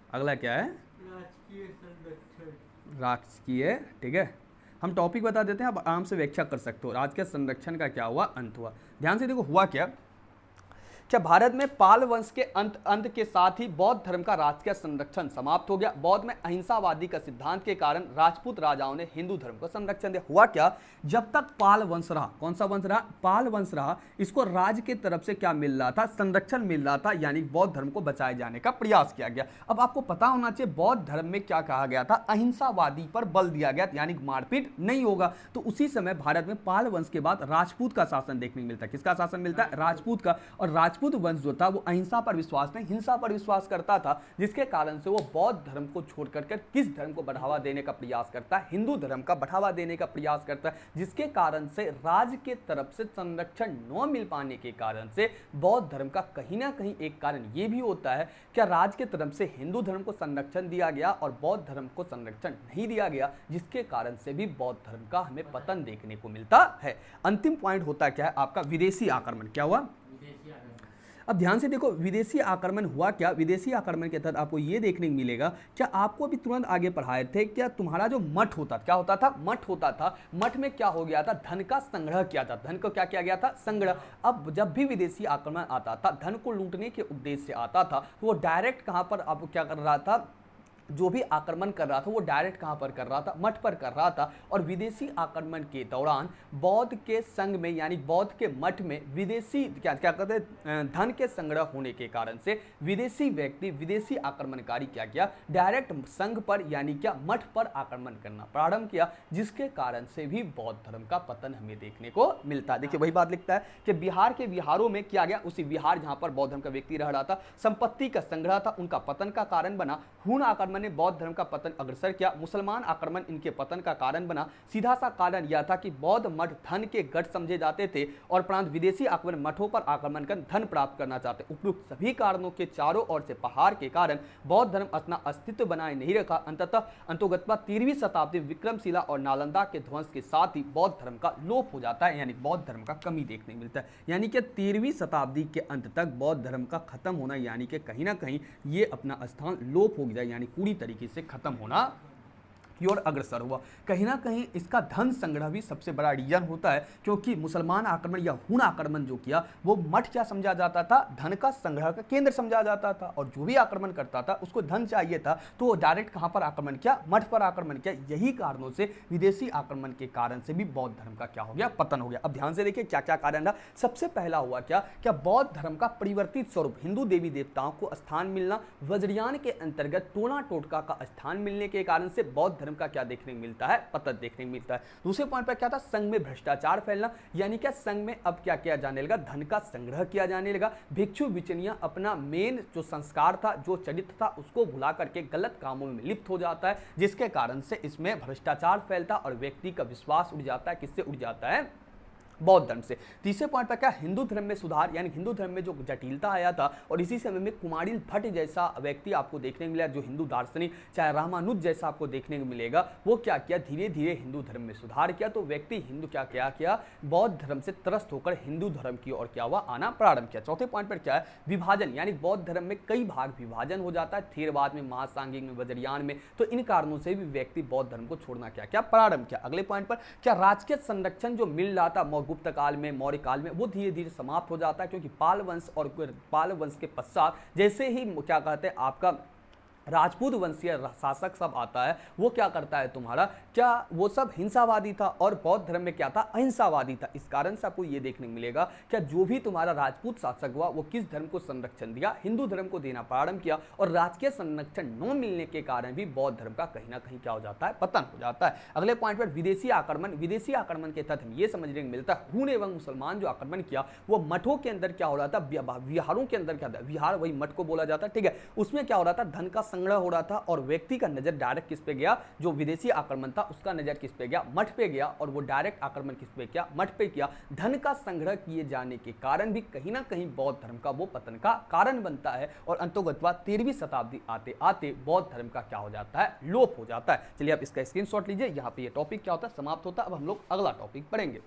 S1: अगला क्या है? राजकीय संरक्षण। राजकीय, ठीक है, हम टॉपिक बता देते हैं, आप आराम से व्याख्या कर सकते हो। राजकीय संरक्षण का क्या हुआ? अंत हुआ। ध्यान से देखो, हुआ क्या भारत में पाल वंश के अंत के साथ ही बौद्ध धर्म का राजकीय संरक्षण समाप्त हो गया। बौद्ध में अहिंसावादी का सिद्धांत के कारण राजपूत राजाओं ने हिंदू धर्म को संरक्षण दिया। हुआ क्या, जब तक पाल वंश रहा, कौन सा वंश रहा? पाल वंश रहा, इसको राज्य की तरफ से क्या मिल रहा था? संरक्षण मिल रहा था, यानी बौद्ध धर्म को बचाए जाने का प्रयास किया गया। अब आपको पता होना चाहिए बौद्ध धर्म में क्या कहा गया था? अहिंसावादी पर बल दिया गया, यानी मारपीट नहीं होगा। तो उसी समय भारत में पाल वंश के बाद राजपूत का शासन देखने को मिलता है। किसका शासन मिलता है? राजपूत का। और राजपूत वंश जो था वो अहिंसा पर विश्वास नहीं, हिंसा पर विश्वास करता था, जिसके कारण से वो बौद्ध धर्म को छोड़ करके किस धर्म को बढ़ावा देने का प्रयास करता है? हिंदू धर्म का बढ़ावा देने का प्रयास करता है, जिसके कारण से राज्य के तरफ से संरक्षण न मिल पाने के कारण से बौद्ध धर्म का कहीं ना कहीं एक कारण ये भी होता है, क्या राज्य के तरफ से हिंदू धर्म को संरक्षण दिया गया और बौद्ध धर्म को संरक्षण नहीं दिया गया, जिसके कारण से भी बौद्ध धर्म का हमें पतन देखने को मिलता है। अंतिम पॉइंट होता क्या है आपका? विदेशी आक्रमण। क्या हुआ? अब ध्यान से देखो, विदेशी आक्रमण हुआ क्या? विदेशी आक्रमण के तहत आपको यह देखने को मिलेगा, क्या आपको अभी तुरंत आगे पढ़ाए थे, क्या तुम्हारा जो मठ होता, क्या होता था? मठ होता था। मठ में क्या हो गया था? धन का संग्रह किया था। धन को क्या किया गया था? संग्रह। अब जब भी विदेशी आक्रमण आता था, धन को लूटने के उद्देश्य से आता था, तो वो डायरेक्ट कहां पर अब क्या कर रहा था? जो भी आक्रमण कर रहा था वो डायरेक्ट कहां पर कर रहा था? मठ पर कर रहा था। और विदेशी आक्रमण के दौरान बौद्ध के संघ में, यानी बौद्ध के मठ में विदेशी क्या कहते हैं, धन के संग्रह होने के कारण से विदेशी व्यक्ति, विदेशी आक्रमणकारी क्या किया? डायरेक्ट संघ पर, यानी क्या मठ पर आक्रमण करना प्रारंभ किया, जिसके कारण से भी बौद्ध धर्म का पतन हमें देखने को मिलता है। देखिए वही बात लिखता है कि बिहार के विहारों में किया गया, उसी विहार जहां पर बौद्ध धर्म का व्यक्ति रह रहा था, संपत्ति का संग्रह था, उनका पतन का कारण बना। हूण आक्रमण ने बौद्ध धर्म का पतन अग्रसर किया। मुसलमान आक्रमण इनके पतन का कारण बना। सीधा सा कारण यह था कि बौद्ध मठ धन के गढ़ समझे जाते थे और प्रांत विदेशी आक्रमण मठों पर आक्रमण कर धन प्राप्त करना चाहते। उपयुक्त सभी कारणों के चारों ओर से पहाड़ के कारण बौद्ध धर्म अपना अस्तित्व बनाए नहीं रखा। अंततः अंतोगत्वा 13वीं शताब्दी विक्रमशिला और नालंदा के ध्वंस के साथ ही बौद्ध धर्म का लोप हो जाता है, यानी बौद्ध धर्म का कमी देखने मिलता है। यानी कि 13वीं शताब्दी के अंत तक बौद्ध धर्म का खत्म होना, यानी कि कहीं ना कहीं ये अपना स्थान लोप हो गया, यानी पूरी तरीके से खत्म होना की ओर अग्रसर हुआ। कहीं ना कहीं इसका धन संग्रह भी सबसे बड़ा रीजन होता है, क्योंकि मुसलमान आक्रमण या हुन आक्रमण जो किया वो मठ क्या समझा जाता था, धन का संग्रह का केंद्र समझा जाता था, और जो भी आक्रमण करता था उसको धन चाहिए था तो वो डायरेक्ट कहां पर आक्रमण किया, मठ पर आक्रमण किया। यही कारणों से विदेशी आक्रमण के कारण से भी बौद्ध धर्म का क्या हो गया, पतन हो गया। अब ध्यान से देखिए क्या क्या कारण रहा। सबसे पहला हुआ क्या बौद्ध धर्म का परिवर्तित स्वरूप, हिंदू देवी देवताओं को स्थान मिलना, वज्रयान के अंतर्गत टोना टोटका का स्थान मिलने के कारण से बौद्ध धर्म का क्या देखने को मिलता है, पतन देखने को मिलता है। दूसरे पॉइंट पर क्या था, संघ में भ्रष्टाचार फैलना, यानी क्या संघ में अब क्या किया जाने लगा, धन का संग्रह किया जाने लगा। भिक्षु बिचनिया अपना मेन जो संस्कार था, जो चरित्र था, उसको भुला करके गलत कामों में लिप्त हो जाता है, जिसके कारण से इसमें भ्रष्टाचार फैलता और व्यक्ति का विश्वास उड़ जाता है। किससे उड़ जाता है, बौद्ध धर्म से। तीसरे पॉइंट पर क्या, हिंदू धर्म में सुधार, यानी हिंदू धर्म में जो जटिलता आया था, और इसी समय में कुमारिल भट्ट जैसा व्यक्ति आपको देखने को मिला, जो हिंदू दार्शनिक, चाहे रामानुज जैसा आपको देखने को मिलेगा, वो क्या किया, धीरे धीरे हिंदू धर्म में सुधार किया। तो व्यक्ति हिंदू क्या किया, बौद्ध धर्म से त्रस्त होकर हिंदू धर्म की ओर क्या हुआ, आना प्रारंभ किया। चौथे पॉइंट पर क्या है, विभाजन, यानी बौद्ध धर्म में कई भाग विभाजन हो जाता है, थेरवाद में, महासांगिक में, वज्रयान में। तो इन कारणों से भी व्यक्ति बौद्ध धर्म को छोड़ना क्या प्रारंभ किया। अगले पॉइंट पर क्या, राजकीय संरक्षण जो मिल रहा था गुप्त काल में, मौर्य काल में, वो धीरे धीरे समाप्त हो जाता है, क्योंकि पाल वंश के पश्चात जैसे ही क्या कहते हैं आपका राजपूत वंशीय शासक सब आता है, वो क्या करता है तुम्हारा, क्या वो सब हिंसावादी था और बौद्ध धर्म में क्या था, अहिंसावादी था। इस कारण से आपको ये देखने को मिलेगा क्या जो भी तुम्हारा राजपूत शासक हुआ वो किस धर्म को संरक्षण दिया, हिंदू धर्म को देना प्रारंभ किया, और राजकीय संरक्षण न मिलने के कारण भी बौद्ध धर्म का कहीं ना कहीं क्या हो जाता है, पतन हो जाता है। अगले पॉइंट पर विदेशी आक्रमण, विदेशी आक्रमण के तथ्य ये समझने को मिलता है, हुन एवं मुसलमान जो आक्रमण किया वो मठों के अंदर क्या हो रहा था, विहारों के अंदर क्या था, विहार वही मठ को बोला जाता है, ठीक है। उसमें क्या हो रहा था, धन का संग्रह हो रहा था, और व्यक्ति का नजर डायरेक्ट किस पे गया, जो विदेशी आक्रमण था उसका नजर किस पे गया, मठ पे गया, और वो डायरेक्ट आक्रमण किस पे किया, मठ पे किया। धन का संग्रह किए जाने के कारण भी कहीं ना कहीं बौद्ध धर्म का वो पतन का कारण बनता है, और अंतोगत्वा 13वीं शताब्दी आते आते बौद्ध धर्म का क्या हो जाता है, लोप हो जाता है। चलिए आप इसका स्क्रीनशॉट लीजिए, यहाँ पे ये टॉपिक क्या होता है, समाप्त होता है। अब हम लोग अगला टॉपिक पढ़ेंगे।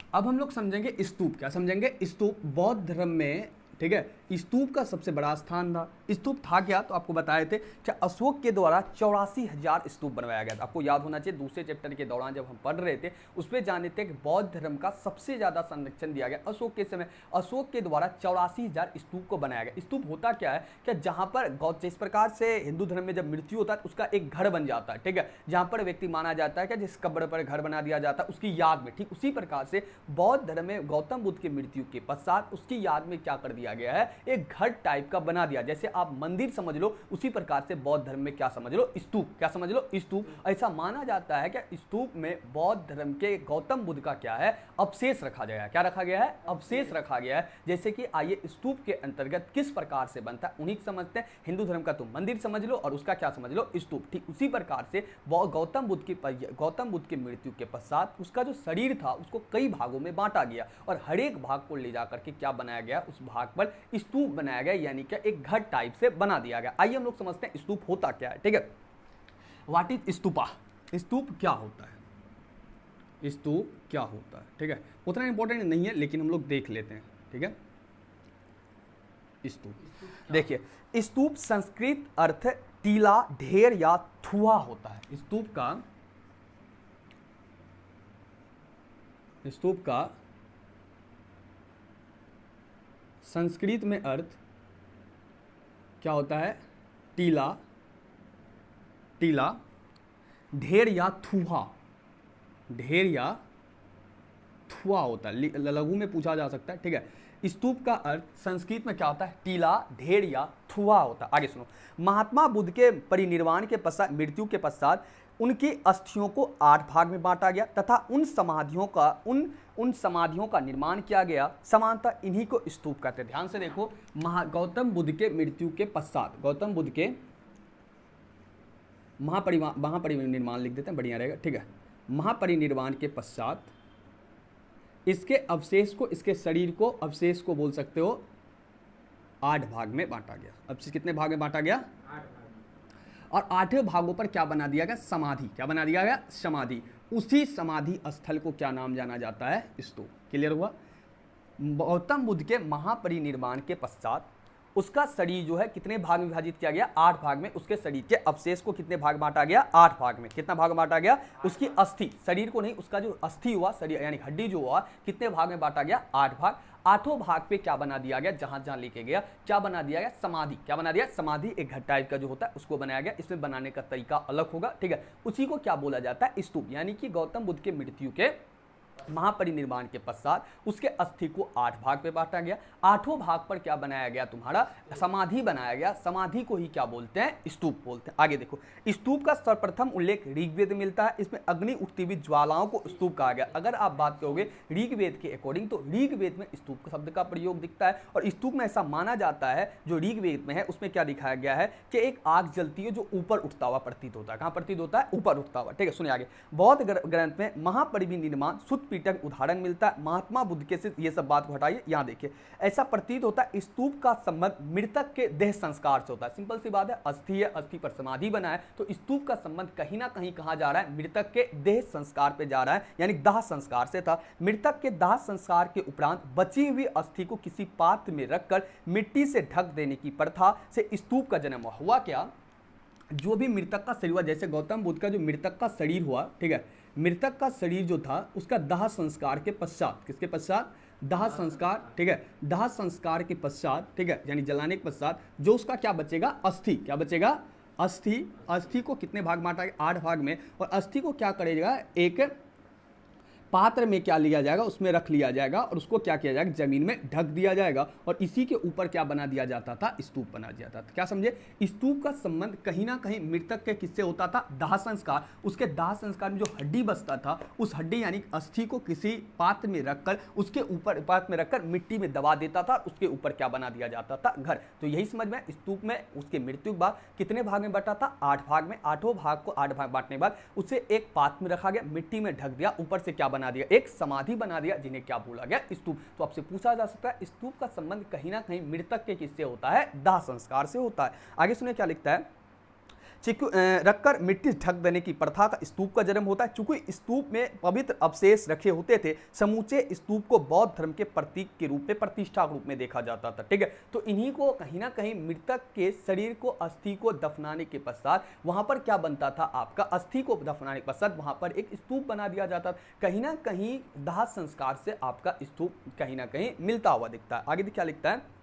S1: अब हम लोग समझेंगे स्तूप। क्या समझेंगे, स्तूप बौद्ध धर्म में, ठीक है, स्तूप का सबसे बड़ा स्थान था। स्तूप था क्या, तो आपको बताए थे कि अशोक के द्वारा 84,000 स्तूप बनवाया गया था। आपको याद होना चाहिए, दूसरे चैप्टर के दौरान जब हम पढ़ रहे थे उसमें जाने थे कि बौद्ध धर्म का सबसे ज्यादा संरक्षण दिया गया अशोक के समय। अशोक के द्वारा 84,000 स्तूप को बनाया गया। स्तूप होता क्या है, कि जहां पर जिस प्रकार से हिंदू धर्म में जब मृत्यु होता है उसका एक घर बन जाता है, ठीक है, जहां पर व्यक्ति माना जाता है कि जिस कब्र पर घर बना दिया जाता है उसकी याद में, ठीक उसी प्रकार से बौद्ध धर्म में गौतम बुद्ध की मृत्यु के पश्चात उसकी याद में क्या कर दिया गया है, एक घर टाइप का बना दिया। जैसे आप मंदिर समझ लो, उसी प्रकार से बौद्ध धर्म में क्या समझ लो, स्तूप। क्या समझ लो, स्तूप। ऐसा माना जाता है कि स्तूप में बौद्ध धर्म के गौतम बुद्ध का क्या है, अवशेष रखा गया है। क्या रखा गया है, अवशेष रखा गया है। जैसे कि आइए स्तूप के अंतर्गत किस प्रकार से बनता है उन्हीं समझते हैं। हिंदू धर्म का तुम मंदिर समझ लो और उसका क्या समझ लो, स्तूप। ठीक उसी प्रकार से गौतम बुद्ध की मृत्यु के पश्चात उसका जो शरीर था उसको कई भागों में बांटा गया, और हर एक भाग को ले जाकर के क्या बनाया गया, उस भाग पर स्तूप बनाया गया, यानी कि एक घर टाइप से बना दिया गया। आइए हम लोग समझते हैं स्तूप होता क्या है, ठीक है। व्हाट इज स्तूपा, स्तूप क्या होता है, स्तूप क्या होता है, ठीक है। उतना इंपॉर्टेंट नहीं है लेकिन हम लोग देख लेते हैं, ठीक है। स्तूप देखिए, स्तूप संस्कृत अर्थ टीला, ढेर या थुआ होता है। स्तूप का संस्कृत में अर्थ क्या होता है, टीला, ढेर या थुआ, होता है। लघु में पूछा जा सकता है, ठीक है। स्तूप का अर्थ संस्कृत में क्या होता है, टीला, ढेर या थुआ होता है। आगे सुनो, महात्मा बुद्ध के परिनिर्वाण के पश्चात, मृत्यु के पश्चात उनकी अस्थियों को 8 भाग में बांटा गया तथा उन समाधियों का निर्माण किया गया। समानतः इन्हीं को स्तूप कहते हैं। ध्यान से देखो, गौतम बुद्ध के मृत्यु के पश्चात, गौतम बुद्ध के महापरिनिर्वाण लिख देते हैं, बढ़िया रहेगा, ठीक है। महापरिनिर्वाण के पश्चात इसके अवशेष को, इसके शरीर को, अवशेष को बोल सकते हो 8 भाग में बांटा गया। अब कितने भाग में बांटा गया? 8 भाग। और 8 भागों पर क्या बना दिया गया? समाधि। क्या बना दिया गया? समाधि। उसी समाधि स्थल को क्या नाम जाना जाता है? स्तूप। क्लियर हुआ? गौतम बुद्ध के महापरिनिर्वाण के पश्चात उसका शरीर जो है कितने भाग में विभाजित किया गया? 8 भाग में। उसके शरीर के अवशेष को कितने भाग बांटा गया? 8 भाग में। कितना भाग बांटा गया? उसकी अस्थि, शरीर को नहीं, उसका जो अस्थि हुआ, शरीर यानी हड्डी जो हुआ, कितने भाग में बांटा गया? 8 भाग। 8 भाग पे क्या बना दिया गया? जहां जहां लेके गया क्या बना दिया गया? समाधि। क्या बना दिया? समाधि। एक घट टाइप का जो होता है उसको बनाया गया। इसमें बनाने का तरीका अलग होगा, ठीक है। उसी को क्या बोला जाता है? स्तूप। यानी कि गौतम बुद्ध के मृत्यु के महापरिनिर्वाण के पश्चात उसके अस्थि को 8 भाग में बांटा गया। 8 भाग पर क्या बनाया गया? तुम्हारा समाधि बनाया गया। समाधि को ही क्या बोलते हैं? स्तूप बोलते हैं। आगे देखो, स्तूप का सर्वप्रथम उल्लेख ऋग्वेद में मिलता है। इसमें अग्नि उठती हुई ज्वालाओं को स्तूप कहा गया। अगर आप बात करोगे ऋग्वेद के अकॉर्डिंग, तो ऋग्वेद में स्तूप शब्द का प्रयोग दिखता है। और स्तूप में ऐसा माना जाता है, जो ऋग्वेद में है उसमें क्या दिखाया गया है कि एक आग जलती है जो ऊपर उठता हुआ प्रतीत होता है। कहां प्रतीत होता है? ऊपर उठता हुआ, ठीक है। सुनिए आगे, बौद्ध ग्रंथ में महापरिनिर्वाण सुत्त पीटक उदाहरण मिलता है। महात्मा बुद्ध के से ये सब बात को हटाइए, यहां देखिए, ऐसा प्रतीत होता है स्तूप का संबंध मृतक के देह संस्कार से होता है। सिंपल सी बात है, अस्थि है, अस्थि पर समाधि बना है, तो स्तूप का संबंध कहीं ना कहीं कहां जा रहा है? मृतक के देह संस्कार पे जा रहा है, यानी दाह संस्कार से था। मृतक के दाह संस्कार के उपरांत बची हुई अस्थि को किसी पात्र में रखकर मिट्टी से ढक देने की प्रथा से स्तूप का जन्म हुआ। क्या? जो भी मृतक का शरीर हुआ, जैसे गौतम बुद्ध का जो मृतक का शरीर हुआ, ठीक है, मृतक का शरीर जो था उसका दाह संस्कार के पश्चात, किसके पश्चात? दाह संस्कार, ठीक है, दाह संस्कार के पश्चात, ठीक है, यानी जलाने के पश्चात जो उसका क्या बचेगा? अस्थि। क्या बचेगा? अस्थि। अस्थि को कितने भाग बांटा गया? 8 भाग में। और अस्थि को क्या करेगा? एक पात्र में क्या लिया जाएगा? उसमें रख लिया जाएगा और उसको क्या किया जाएगा? जमीन में ढक दिया जाएगा। और इसी के ऊपर क्या बना दिया जाता था? स्तूप बना दिया जाता था। क्या समझे? स्तूप का संबंध कहीं ना कहीं मृतक के किससे होता था? दाह संस्कार। उसके दाह संस्कार में जो हड्डी बचता था, उस हड्डी यानी अस्थि को किसी पात्र में रखकर, उसके ऊपर पात्र में रखकर मिट्टी में दबा देता था। उसके ऊपर क्या बना दिया जाता था? घर। तो यही समझ में, स्तूप में उसके मृत्यु के बाद कितने भाग में बटा था? 8 भाग में। 8 भाग को 8 भाग बांटने के बाद उसे एक पात्र में रखा गया, मिट्टी में ढक दिया, ऊपर से क्या बना दिया? एक समाधि बना दिया, जिन्हें क्या बोला गया? स्तूप। तो आपसे पूछा जा सकता है स्तूप का संबंध कहीं ना कहीं मृतक के किससे होता है? दाह संस्कार से होता है। आगे सुनिए क्या लिखता है, रखकर मिट्टी ढक देने की प्रथा का स्तूप का जन्म होता है। चूंकि स्तूप में पवित्र अवशेष रखे होते थे, समूचे स्तूप को बौद्ध धर्म के प्रतीक के रूप में, प्रतिष्ठा के रूप में देखा जाता था, ठीक है। तो इन्हीं को कहीं ना कहीं मृतक के शरीर को, अस्थि को दफनाने के पश्चात वहां पर क्या बनता था? आपका अस्थि को दफनाने के पश्चात वहां पर एक स्तूप बना दिया जाता था। कहीं ना कहीं दाह संस्कार से आपका स्तूप कहीं ना कहीं मिलता हुआ दिखता है। आगे क्या लिखता है,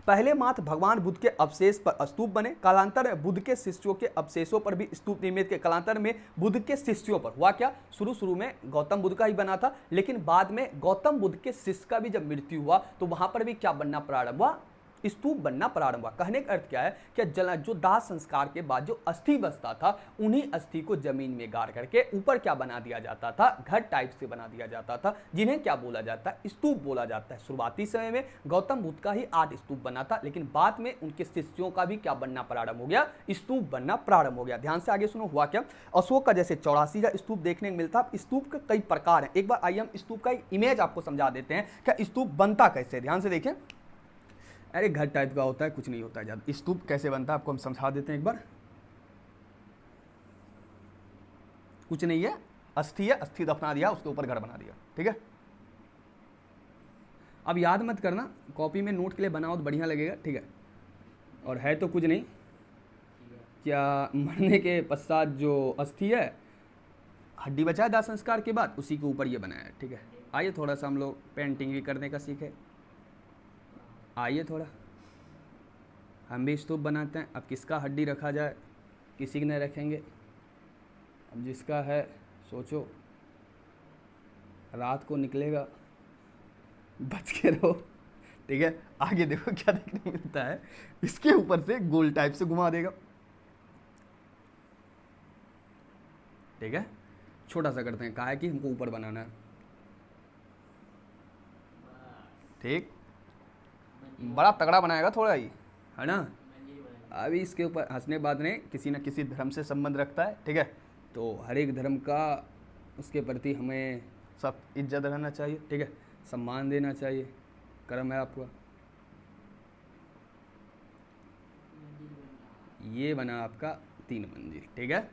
S1: पहले मात्र भगवान बुद्ध के अवशेष पर स्तूप बने, कालांतर में बुद्ध के शिष्यों के अवशेषों पर भी स्तूप निर्मित के। कालांतर में बुद्ध के शिष्यों पर हुआ क्या? शुरू में गौतम बुद्ध का ही बना था, लेकिन बाद में गौतम बुद्ध के शिष्य का भी जब मृत्यु हुआ तो वहां पर भी क्या बनना प्रारंभ हुआ? स्तूप बनना प्रारंभ हुआ। कहने का अर्थ क्या है कि जो दाह संस्कार के बाद जो अस्थि बचता था, उन्हीं अस्थि को जमीन में गाड़ करके ऊपर क्या बना दिया जाता था? घर टाइप से बना दिया जाता था, जिन्हें क्या बोला जाता है? स्तूप बोला जाता है। शुरुआती समय में गौतम बुद्ध का ही 8 स्तूप बना था, लेकिन बाद में उनके शिष्यों का भी क्या बनना प्रारंभ हो गया? स्तूप बनना प्रारंभ हो गया। ध्यान से आगे सुनो, हुआ क्या? अशोक का जैसे 84 का स्तूप देखने को मिलता। स्तूप के कई प्रकार हैं। एक बार आइए हम स्तूप का एक इमेज आपको समझा देते हैं कि स्तूप बनता कैसे। ध्यान से देखें, अरे घर टाइप का होता है, कुछ नहीं होता है ज़्यादा। स्तूप कैसे बनता है आपको हम समझा देते हैं एक बार। कुछ नहीं है, अस्थि है, अस्थि दफना दिया, उसके ऊपर घर बना दिया, ठीक है। अब याद मत करना, कॉपी में नोट के लिए बनाओ तो बढ़िया लगेगा, ठीक है। और है तो कुछ नहीं, क्या मरने के पश्चात जो अस्थि है, हड्डी बचा है दाह संस्कार के बाद, उसी के ऊपर ये बनाया है, ठीक है। आइए थोड़ा सा हम लोग पेंटिंग भी करने का सीखें। आइए थोड़ा हम भी स्तूप बनाते हैं। अब किसका हड्डी रखा जाए? किसी की नहीं रखेंगे। अब जिसका है सोचो, रात को निकलेगा, बच के रहो, ठीक है। आगे देखो क्या देखने मिलता है, इसके ऊपर से गोल टाइप से घुमा देगा। ठीक है, छोटा सा करते हैं, कहा है कि हमको ऊपर बनाना है, ठीक, बड़ा तगड़ा बनाएगा थोड़ा ही, है ना। अभी इसके ऊपर हंसने बादने किसी न किसी धर्म से संबंध रखता है, ठीक है, तो हर एक धर्म का उसके प्रति हमें सब इज्जत रहना चाहिए, ठीक है, सम्मान देना चाहिए, कर्म है आपका। ये बना आपका 3 मंजिल, ठीक है।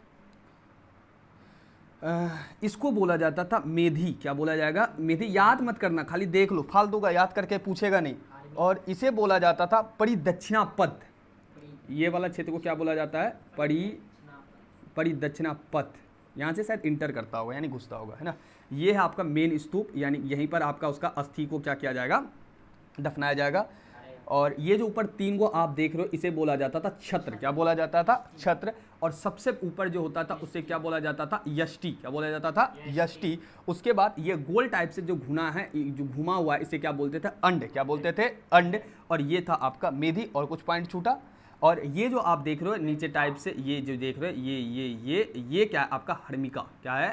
S1: इसको बोला जाता था मेधी, क्या बोला जाएगा, मेधी, याद मत करना, खाली देख लो, फालतू का याद करके पूछेगा नहीं। और इसे बोला जाता था परिदक्षिणा पथ, ये वाला क्षेत्र को क्या बोला जाता है, परिदक्षिणा पथ, यहाँ से शायद इंटर करता होगा यानी घुसता होगा, है ना। ये है आपका मेन स्तूप, यानी यहीं पर आपका उसका अस्थि को क्या किया जाएगा, दफनाया जाएगा। और ये जो ऊपर 3 को आप देख रहे हो, इसे बोला जाता था छत्र, क्या बोला जाता था, छत्र। और सबसे ऊपर जो होता था उसे क्या बोला जाता था, यष्टि, क्या बोला जाता था, यष्टि। उसके बाद ये गोल टाइप से जो घुना है, जो घुमा हुआ है, इसे क्या बोलते थे, अंड, क्या बोलते थे, अंड। और ये था आपका मेधी, और कुछ पॉइंट छूटा। और ये जो आप देख रहे हो नीचे टाइप से, ये जो देख रहे हो, ये क्या है आपका, हर्मिका, क्या है,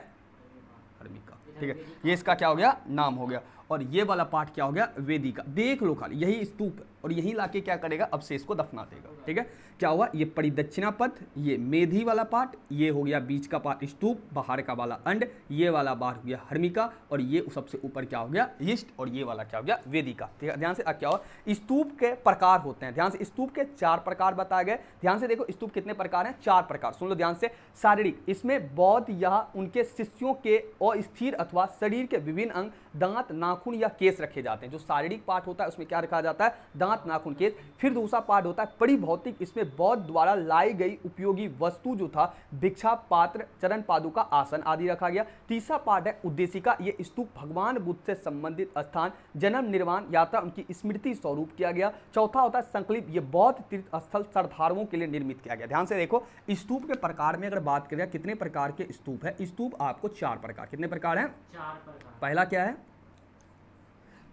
S1: हर्मिका, ठीक है, ये इसका क्या हो गया, नाम हो गया। और ये वाला पार्ट क्या हो गया, वेदिका, देख लो खाली, यही स्तूप है, और यही लाके क्या करेगा, अवशेष को दफना देगा, ठीक है। क्या हुआ, ये परिदक्षिणा पथ, ये मेधी वाला पार्ट, ये हो गया बीच का पार्ट स्तूप, बाहर का वाला अंड, ये वाला बाहर हो गया हर्मिका, और ये सबसे ऊपर क्या हो गया, यिष्ट, और ये वाला क्या हो गया, वेदिका, ठीक है। ध्यान से क्या हुआ, स्तूप के प्रकार होते हैं, ध्यान से, स्तूप के 4 प्रकार बताए गए। ध्यान से देखो, स्तूप कितने प्रकार हैं, 4 प्रकार, सुन लो ध्यान से। शारीरिक, इसमें बौद्ध या उनके शिष्यों के अस्थिर अथवा शरीर के विभिन्न अंग, दांत, नाखून या केस रखे जाते हैं। जो शारीरिक पार्ट होता है उसमें क्या रखा जाता है, दांत, नाखून, केस। फिर दूसरा पार्ट होता है परिभौतिक, इसमें बौद्ध द्वारा लाई गई उपयोगी वस्तु जो था, भिक्षा पात्र, चरण पादुका, आसन आदि रखा गया। तीसरा पार्ट है उद्देशिका, ये स्तूप भगवान बुद्ध से संबंधित स्थान, जन्म, निर्वाण, यात्रा, उनकी स्मृति स्वरूप किया गया। चौथा होता है संकल्प, ये बौद्ध तीर्थ स्थल श्रद्धालुओं के लिए निर्मित किया गया। ध्यान से देखो, स्तूप के प्रकार में अगर बात करें, कितने प्रकार के स्तूप है, स्तूप आपको 4 प्रकार, कितने प्रकार हैं, 4 प्रकार। पहला क्या है,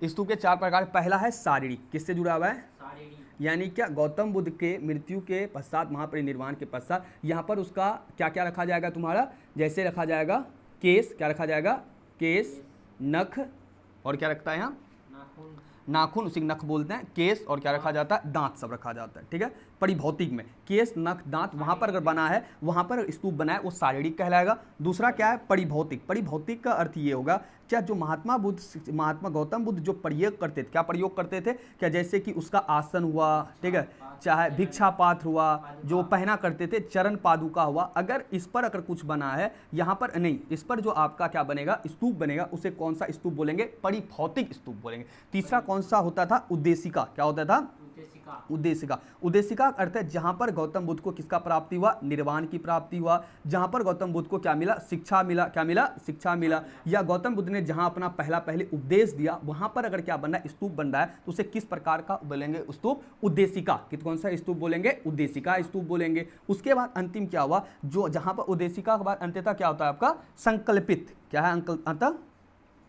S1: स्तूप के 4 प्रकार, पहला है शारीरिक, किससे जुड़ा हुआ है, यानी क्या, गौतम बुद्ध के मृत्यु के पश्चात, महापरिनिर्वाण के पश्चात, यहाँ पर उसका क्या क्या रखा जाएगा तुम्हारा, जैसे रखा जाएगा केस, क्या रखा जाएगा, केस, नख, और क्या रखता है यहाँ, नाखून, उसी नख बोलते हैं, केस, और क्या रखा जाता है, दांत, सब रखा जाता है, ठीक है। परिभौतिक में केस, नख, दांत, वहां पर अगर बना है, वहां पर स्तूप बना है, वो शारीरिक कहलाएगा। दूसरा क्या है, परिभौतिक, परिभौतिक का अर्थ ये होगा, क्या जो महात्मा गौतम बुद्ध जो प्रयोग करते थे, क्या प्रयोग करते थे, क्या जैसे कि उसका आसन हुआ, ठीक है, चाहे भिक्षा पात्र हुआ, जो पहना करते थे, चरण पादुका हुआ, अगर इस पर अगर कुछ बना है, यहाँ पर नहीं, इस पर जो आपका क्या बनेगा, स्तूप बनेगा, उसे कौन सा स्तूप बोलेंगे, परिभौतिक स्तूप बोलेंगे। तीसरा कौन सा होता था, उद्देशिका, क्या होता था, उद्देशिका। उद्देशिका का अर्थ है जहां पर गौतम बुद्ध को किसका प्राप्ति हुआ, निर्वाण की प्राप्ति हुआ, जहां पर गौतम बुद्ध को क्या मिला, शिक्षा मिला, क्या मिला, शिक्षा मिला, या गौतम बुद्ध ने जहां अपना पहले उपदेश दिया, वहां पर अगर क्या बन रहा है, स्तूप बन रहा है, तो उसे किस प्रकार का बोलेंगे, स्तूप, उद्देशिका। कौन सा स्तूप बोलेंगे, उद्देशिका स्तूप बोलेंगे। उसके बाद अंतिम क्या हुआ, जो जहां पर उद्देशिका के बाद अंततः क्या होता है आपका, संकल्पित, क्या है अंत,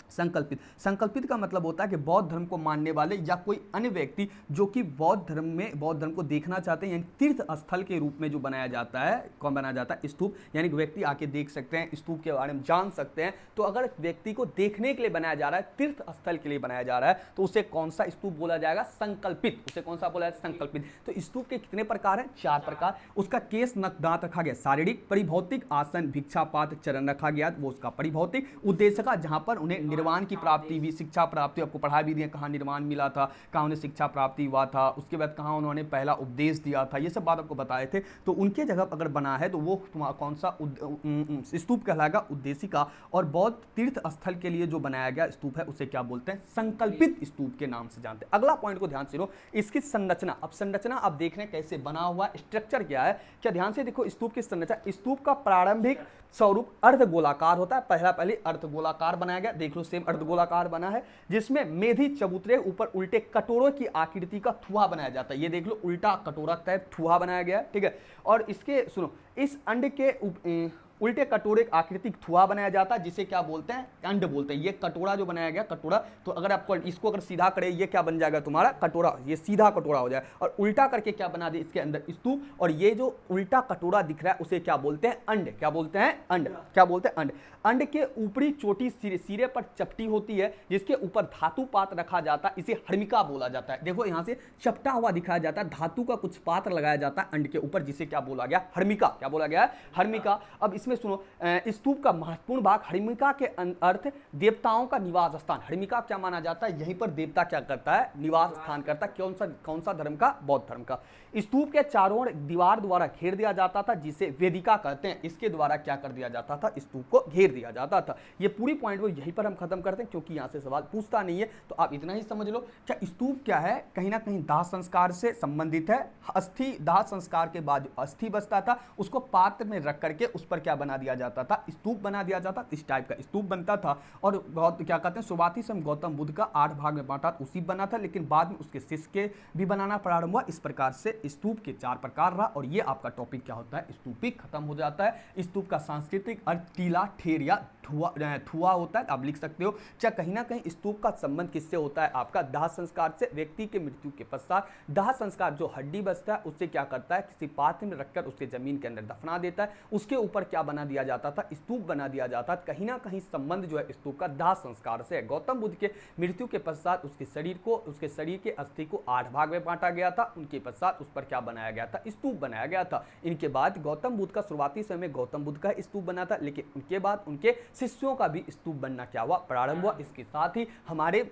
S1: संकल्पित। संकल्पित का मतलब होता है कि बौद्ध धर्म को मानने वाले या कोई अन्य व्यक्ति जो कि बौद्ध धर्म को देखना चाहते हैं, यानी तीर्थ स्थल के रूप में जो बनाया जाता है, कौन बनाया जाता है, स्तूप, यानी कि व्यक्ति आके देख सकते हैं, स्तूप के बारे में जान सकते हैं। तो अगर व्यक्ति को देखने के लिए बनाया जा रहा है, तीर्थ स्थल के लिए बनाया जा रहा है, तो उसे कौन सा स्तूप बोला जाएगा, संकल्पित। उसे कौन सा बोला जाएगा, संकल्पित। तो स्तूप के कितने प्रकार हैं, 4 प्रकार। उसका केस, नख, दांत रखा गया शारीरिक, परिभौतिक, आसन, भिक्षा पात्र, चरण रखा गया, वो उसका परिभौतिक। उद्देशिका, जहां पर उन्हें निर्वाण की प्राप्ति भी, शिक्षा प्राप्ति, आपको पढ़ा भी दिया कहाँ निर्वाण मिला था, कहाँ उन्हें शिक्षा प्राप्ति हुआ था, उसके बाद कहाँ उन्होंने पहला उपदेश दिया था, ये सब बात आपको बताए थे। तो उनके जगह अगर बना है तो वो कौन सा स्तूप कहलाएगा, उद्देशिका। और बौद्ध तीर्थ स्थल के लिए जो बनाया गया स्तूप है उसे क्या बोलते हैं, संकल्पित स्तूप के नाम से जानते हैं। अगला पॉइंट को ध्यान से लो, इसकी संरचना। अब संरचना आप देख रहे हैं कैसे बना हुआ, स्ट्रक्चर क्या है, क्या ध्यान से देखो, स्तूप की संरचना। स्तूप का प्रारंभिक स्वरूप अर्धगोलाकार होता है, पहले अर्धगोलाकार बनाया गया, देख लो सेम अर्धगोलाकार बना है, जिसमें मेधी चबूतरे ऊपर उल्टे कटोरों की आकृति का थुहा बनाया जाता है। ये देख लो उल्टा कटोरा टाइप थुहा बनाया गया है, ठीक है। और इसके सुनो, इस अंड के उल्टे कटोरे आकृति थुआ बनाया जाता है जिसे क्या बोलते हैं, अंड बोलते हैं। ये कटोरा जो बनाया गया कटोरा, तो अगर आपको इसको अगर सीधा करे ये क्या बन जाएगा तुम्हारा कटोरा, ये सीधा कटोरा हो जाए। और उल्टा करके क्या बना दे इसके अंदर स्तूप, और ये जो उल्टा कटोरा दिख रहा है उसे क्या बोलते हैं, अंड। क्या बोलते हैं, अंड। क्या बोलते हैं, अंड। अंड के ऊपरी चोटी सिरे पर चपटी होती है जिसके ऊपर धातु पात्र रखा जाता है, इसे हर्मिका बोला जाता है। देखो यहां से चपटा हुआ दिखाया जाता है, धातु का कुछ पात्र लगाया जाता है अंड के ऊपर जिसे क्या बोला गया, हर्मिका। क्या बोला गया है, हर्मिका। अब इसमें सुनो, स्तूप का महत्वपूर्ण भाग, हर्मिका के अर्थ देवताओं का निवास स्थान। हर्मिका क्या माना जाता है, यहीं पर देवता क्या करता है, निवास स्थान करता है। कौन सा धर्म का, बौद्ध धर्म का। स्तूप के चारों ओर दीवार द्वारा घेर दिया जाता था जिसे वेदिका कहते हैं। इसके द्वारा क्या कर दिया जाता था, स्तूप को घेर दिया जाता था। ये पूरी पॉइंट वो यहीं पर हम खत्म करते हैं क्योंकि यहां से सवाल पूछता नहीं है, तो आप इतना ही समझ लो। क्या स्तूप क्या है, कहीं ना कहीं दाह संस्कार से संबंधित है। अस्थि, दाह संस्कार के बाद अस्थि बचता था उसको पात्र में रख करके उस पर क्या बना दिया जाता था, स्तूप बना दिया जाता। इस टाइप का स्तूप बनता था। और बहुत क्या कहते हैं, शुरुआती समय गौतम बुद्ध का 8 भाग में बांटा उसी बना था, लेकिन बाद में उसके शिष्य के भी बनाना प्रारंभ हुआ। इस प्रकार से स्तूप के 4 प्रकार रहा। और ये आपका टॉपिक क्या होता है, स्तूपिक, खत्म हो जाता है। स्तूप का सांस्कृतिक अर्थ टीला, ठेर या थुआ होता है, आप लिख सकते हो। क्या कहीं ना कहीं स्तूप का संबंध किससे होता है, आपका दाह संस्कार से। व्यक्ति के मृत्यु के पश्चात दाह संस्कार जो हड्डी बचता है उससे क्या करता है, किसी पात्र में रखकर उसके जमीन के अंदर दफना देता है। उसके ऊपर क्या बना दिया जाता था, स्तूप बना दिया जाता था। कहीं ना कहीं संबंध जो है स्तूप का दाह संस्कार से है। गौतम बुद्ध के मृत्यु के पश्चात उसके शरीर के अस्थि को 8 भाग में बांटा गया था। उनके पश्चात उस पर क्या बनाया गया था, स्तूप बनाया गया था। इनके बाद गौतम बुद्ध का शुरुआती समय गौतम बुद्ध का स्तूप बना था, लेकिन उनके बाद उनके शिष्यों का भी स्तूप बनना क्या हुआ, प्रारंभ हुआ। इसके साथ ही हमारे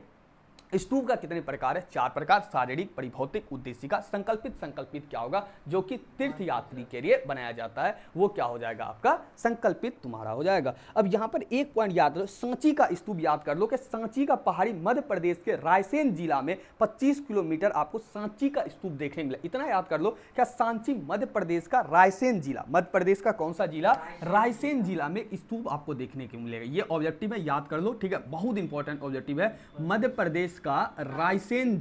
S1: स्तूप का कितने प्रकार है, 4 प्रकार। शारीरिक, परिभौतिक, उद्देशिका, संकल्पित। संकल्पित क्या होगा, जो कि तीर्थ यात्री के लिए बनाया जाता है, वो क्या हो जाएगा आपका संकल्पित तुम्हारा हो जाएगा। अब यहां पर एक पॉइंट याद रखो, सांची का स्तूप याद कर लो कि सांची का पहाड़ी मध्य प्रदेश के रायसेन जिला में 25 किलोमीटर आपको सांची का स्तूप देखने मिला। इतना याद कर लो, क्या सांची मध्य प्रदेश का रायसेन जिला, मध्य प्रदेश का कौन सा जिला, रायसेन जिला में स्तूप आपको देखने को मिलेगा। ये ऑब्जेक्टिव है, याद कर लो, ठीक है, बहुत इंपॉर्टेंट ऑब्जेक्टिव है। मध्य प्रदेश का रायसेन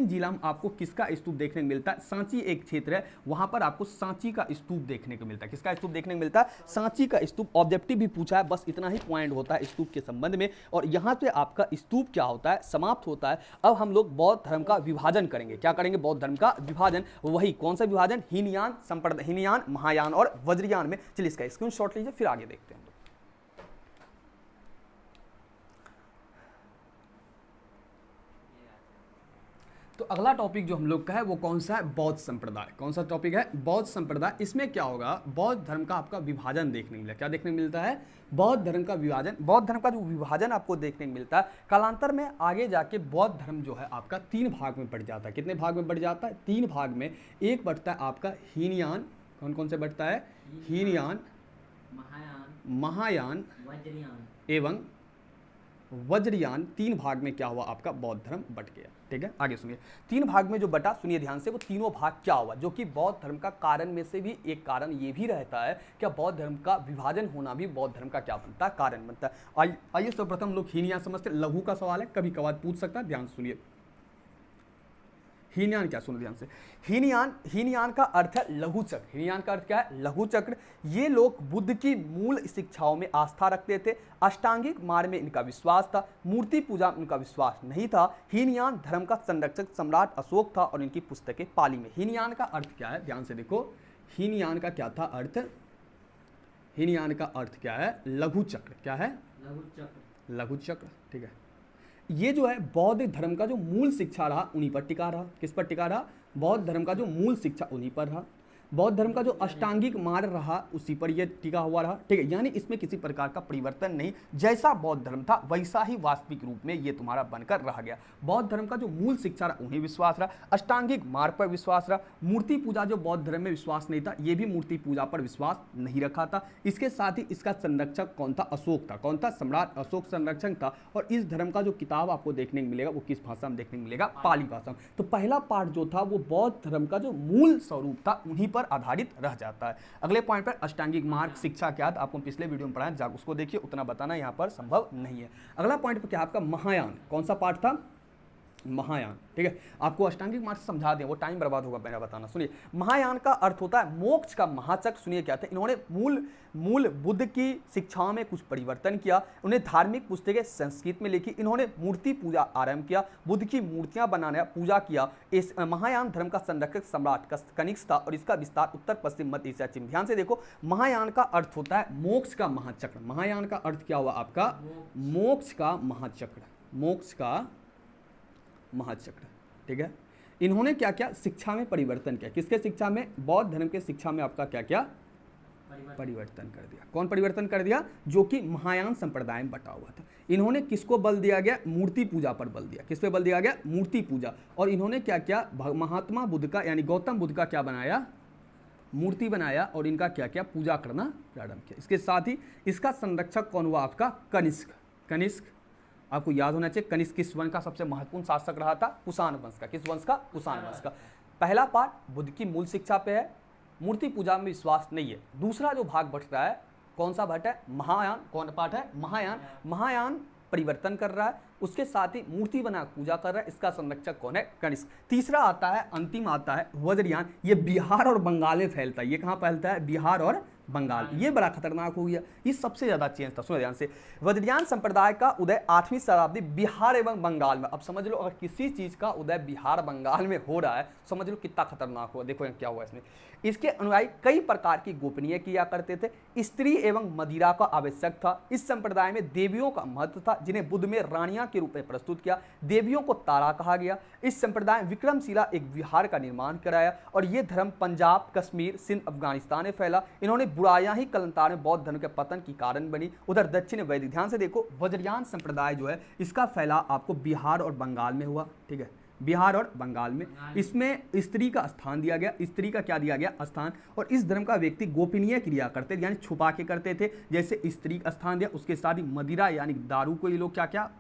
S1: जिला में आपको किसका स्तूप देखने को मिलता है, सांची एक क्षेत्र है, वहां पर आपको सांची का स्तूप देखने को मिलता है। किसका स्तूप देखने को मिलता है, सांची का स्तूप। ऑब्जेक्टिव भी पूछा है, बस इतना ही पॉइंट होता है स्तूप के संबंध में। और यहां पे आपका स्तूप क्या होता है, समाप्त होता है। अब हम लोग बौद्ध धर्म का विभाजन करेंगे। क्या करेंगे, बौद्ध धर्म का विभाजन। वही कौन सा विभाजन, हीनयान संप्रदाय, हीनयान, महायान और वज्रयान में। चलिए इसका स्क्रीनशॉट लीजिए, फिर आगे देखते हैं। तो अगला टॉपिक जो हम लोग का है वो कौन सा है, बौद्ध संप्रदाय। कौन सा टॉपिक है, बौद्ध संप्रदाय। इसमें क्या होगा, बौद्ध धर्म का आपका विभाजन देखने को मिला। क्या देखने को मिलता है, बौद्ध धर्म का विभाजन। बौद्ध धर्म का जो विभाजन आपको देखने को मिलता है, कालांतर में आगे जाके बौद्ध धर्म जो है आपका 3 भाग में बढ़ जाता है। कितने भाग में बढ़ जाता है, 3 भाग में। एक बढ़ता है आपका हीनयान, कौन कौन से बढ़ता है, हीनयान, महायान एवं वज्रयान। 3 भाग में क्या हुआ, आपका बौद्ध धर्म बट गया। ठीक है, आगे सुनिए। 3 भाग में जो बटा, सुनिए ध्यान से, वो तीनों भाग क्या हुआ, जो कि बौद्ध धर्म का कारण में से भी एक कारण ये भी रहता है, क्या बौद्ध धर्म का विभाजन होना भी बौद्ध धर्म का क्या बनता है, कारण बनता है। आइए सर्वप्रथम लोग हीनयान समझते। लघु का सवाल है, कभी कभार पूछ सकता है, ध्यान सुनिए। हीनयान क्या, सुनो ध्यान से। हीनयान का अर्थ है लघु चक्र। हीनयान का अर्थ क्या है, लघु चक्र। ये लोग बुद्ध की मूल शिक्षाओं में आस्था रखते थे। अष्टांगिक मार्ग में इनका विश्वास था, मूर्ति पूजा में इनका विश्वास नहीं था। हीनयान धर्म का संरक्षक सम्राट अशोक था और इनकी पुस्तकें पाली में। हीनयान का अर्थ क्या है, ध्यान से देखो। हीनयान का क्या था अर्थ, हीनयान का अर्थ क्या है, लघु चक्र। क्या है, लघु चक्र। ठीक है, ये जो है बौद्ध धर्म का जो मूल शिक्षा रहा उन्हीं पर टिका रहा। किस पर टिका रहा, बौद्ध धर्म का जो मूल शिक्षा उन्हीं पर रहा। बौद्ध धर्म का जो अष्टांगिक मार्ग रहा उसी पर यह टिका हुआ रहा। ठीक है, यानी इसमें किसी प्रकार का परिवर्तन नहीं, जैसा बौद्ध धर्म था वैसा ही वास्तविक रूप में ये तुम्हारा बनकर रह गया। बौद्ध धर्म का जो मूल शिक्षा रहा उन्हें विश्वास रहा, अष्टांगिक मार्ग पर विश्वास रहा। मूर्ति पूजा जो बौद्ध धर्म में विश्वास नहीं था, ये भी मूर्ति पूजा पर विश्वास नहीं रखा था। इसके साथ ही इसका संरक्षक कौन था, अशोक था। कौन था, सम्राट अशोक संरक्षक था। और इस धर्म का जो किताब आपको देखने को मिलेगा वो किस भाषा में देखने को मिलेगा, पाली भाषा में। तो पहला पार्ट जो था वो बौद्ध धर्म का जो मूल स्वरूप था उन्हीं पर आधारित रह जाता है। अगले पॉइंट पर अष्टांगिक मार्ग शिक्षा क्या था, आपको पिछले वीडियो में पढ़ाया, जाकर उसको देखिए, उतना बताना यहाँ पर संभव नहीं है। अगला पॉइंट पर क्या आपका महायान, कौन सा पार्ट था, महायान, ठीक है। आपको अष्टांगिक मार्ग समझा दें, वो टाइम बर्बाद होगा मेरा बताना। सुनिए, महायान का अर्थ होता है मोक्ष का महाचक्र। सुनिए क्या था, इन्होंने मूल बुद्ध की शिक्षाओं में कुछ परिवर्तन किया, उन्हें धार्मिक पुस्तकें संस्कृत में लिखी, इन्होंने मूर्ति पूजा आरंभ किया, बुद्ध की मूर्तियां बनाना पूजा किया। इस महायान धर्म का संरक्षक सम्राट कनिष्क था और इसका विस्तार उत्तर पश्चिम मध्य एशिया चीन। ध्यान से देखो, महायान का अर्थ होता है मोक्ष का महाचक्र। महायान का अर्थ क्या हुआ आपका, मोक्ष का महाचक्र, मोक्ष का महाचक्र, ठीक है। इन्होंने क्या क्या शिक्षा में परिवर्तन किया, किसके शिक्षा में, बौद्ध धर्म के शिक्षा में आपका क्या क्या परिवर्तन कर दिया। कौन परिवर्तन कर दिया, जो कि महायान संप्रदाय में बटा हुआ था। इन्होंने किसको बल दिया गया, मूर्ति पूजा पर बल दिया। किस पे बल दिया गया, मूर्ति पूजा। और इन्होंने क्या क्या, महात्मा बुद्ध का यानी गौतम बुद्ध का क्या बनाया, मूर्ति बनाया और इनका क्या क्या पूजा करना प्रारंभ किया। इसके साथ ही इसका संरक्षक कौन हुआ आपका, कनिष्क। कनिष्क आपको याद होना चाहिए, कनिष्क किस वंश का सबसे महत्वपूर्ण शासक रहा था, कुषाण वंश का। किस वंश का, कुषाण वंश का। पहला पार्ट बुद्ध की मूल शिक्षा पे है, मूर्ति पूजा में विश्वास नहीं है। दूसरा जो भाग बट रहा है, कौन सा भट्ट है, महायान। कौन पार्ट है, महायान। महायान परिवर्तन कर रहा है, उसके साथ ही मूर्ति बना पूजा कर रहा है। इसका संरक्षक कौन है, कनिष्क। तीसरा आता है, अंतिम आता है वज्रयान। ये बिहार और बंगाल में फैलता है। ये कहाँ फैलता है, बिहार और बंगाल। ये बड़ा खतरनाक हो गया, ये सबसे ज्यादा चेंज था। सुनो ध्यान से, वज्रयान संप्रदाय का उदय 8वीं शताब्दी बिहार एवं बंगाल में। अब समझ लो, अगर किसी चीज का उदय बिहार बंगाल में हो रहा है, समझ लो कितना खतरनाक हुआ। देखो क्या हुआ इसमें। इसके अनुयायी कई प्रकार की गोपनीय किया करते थे, स्त्री एवं मदिरा का आवश्यक था। इस संप्रदाय में देवियों का महत्व था, जिन्हें बुद्ध में रानियां के रूप में प्रस्तुत किया। देवियों को तारा कहा गया। इस संप्रदाय में विक्रमशिला एक विहार का निर्माण कराया और यह धर्म पंजाब, कश्मीर, सिंध, अफगानिस्तान में फैला। इन्होंने बुराइयां ही कालांतर में बौद्ध धर्म के पतन की कारण बनी। उधर दक्षिण वैदिक, ध्यान से देखो, वज्रयान संप्रदाय जो है इसका फैलाव आपको बिहार और बंगाल में हुआ, ठीक है, बिहार और बंगाल में। इसमें स्त्री का स्थान दिया गया, स्त्री का क्या दिया गया, स्थान। और इस धर्म का व्यक्ति गोपनीय क्रिया करते थे, यानी छुपा के करते थे। जैसे स्त्री का स्थान दिया, उसके साथ ही मदिरा यानी दारू को ये लोग क्या क्या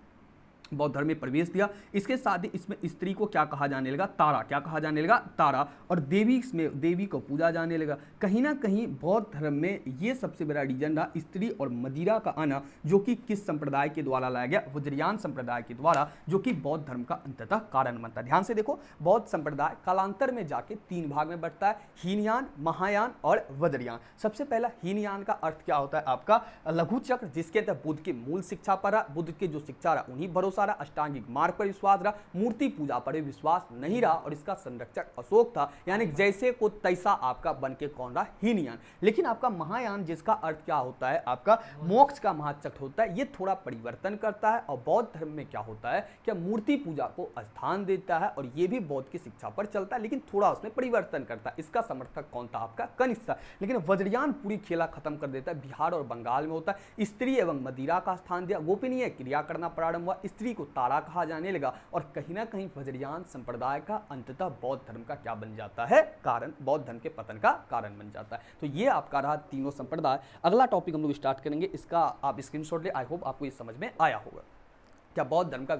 S1: बौद्ध धर्म में प्रवेश दिया। इसके साथ ही इसमें स्त्री को क्या कहा जाने लगा, तारा। क्या कहा जाने लगा, तारा। और देवी, इसमें देवी को पूजा जाने लगा। कहीं ना कहीं बौद्ध धर्म में ये सबसे बड़ा रीजन रहा स्त्री और मदिरा का आना, जो कि किस संप्रदाय के द्वारा लाया गया, वज्रयान संप्रदाय के द्वारा, जो कि बौद्ध धर्म का अंततः कारण बनता है। ध्यान से देखो, बौद्ध संप्रदाय कालांतर में जाके 3 भाग में बढ़ता है, हीनयान, महायान और वज्रयान। सबसे पहला हीनयान का अर्थ क्या होता है आपका, लघु चक्र, जिसके अंदर बुद्ध की मूल शिक्षा पर रहा, बुद्ध की जो शिक्षा रहा उन्हीं भरोसा रहा, अष्टांगिक मार्ग पर विश्वास रहा, मूर्ति पूजा पर विश्वास नहीं रहा। और इसका संरक्षक अशोक था, यानी जैसे को तैसा आपका बन के कौन रहा, हीनयान। लेकिन आपका महायान, जिसका अर्थ क्या होता है आपका मोक्ष का महाचक्र होता है, ये थोड़ा परिवर्तन करता है। और बौद्ध धर्म में क्या होता है कि मूर्ति पूजा को स्थान देता है, और ये भी बौद्ध की शिक्षा पर चलता है, लेकिन थोड़ा उसमें परिवर्तन करता है। इसका समर्थक कौन था आपका, कनिष्क था। लेकिन वज्रयान पूरी खेला खत्म कर देता है, बिहार और बंगाल में होता है। स्त्री एवं मदिरा का स्थान दिया, गोपनीय क्रिया करना प्रारंभ हुआ, स्त्री को तारा कहा जाने लगा। और कहीं ना कहीं वज्रयान संप्रदाय का अंततः बौद्ध धर्म का क्या बन जाता है, कारण, बौद्ध धर्म के पतन का कारण बन जाता है। तो ये आपका रहा तीनों संप्रदाय। अगला टॉपिक हम लोग स्टार्ट करेंगे, इसका आप स्क्रीनशॉट ले। आई होप आपको ये समझ में आया होगा क्या बौद्ध धर्म का।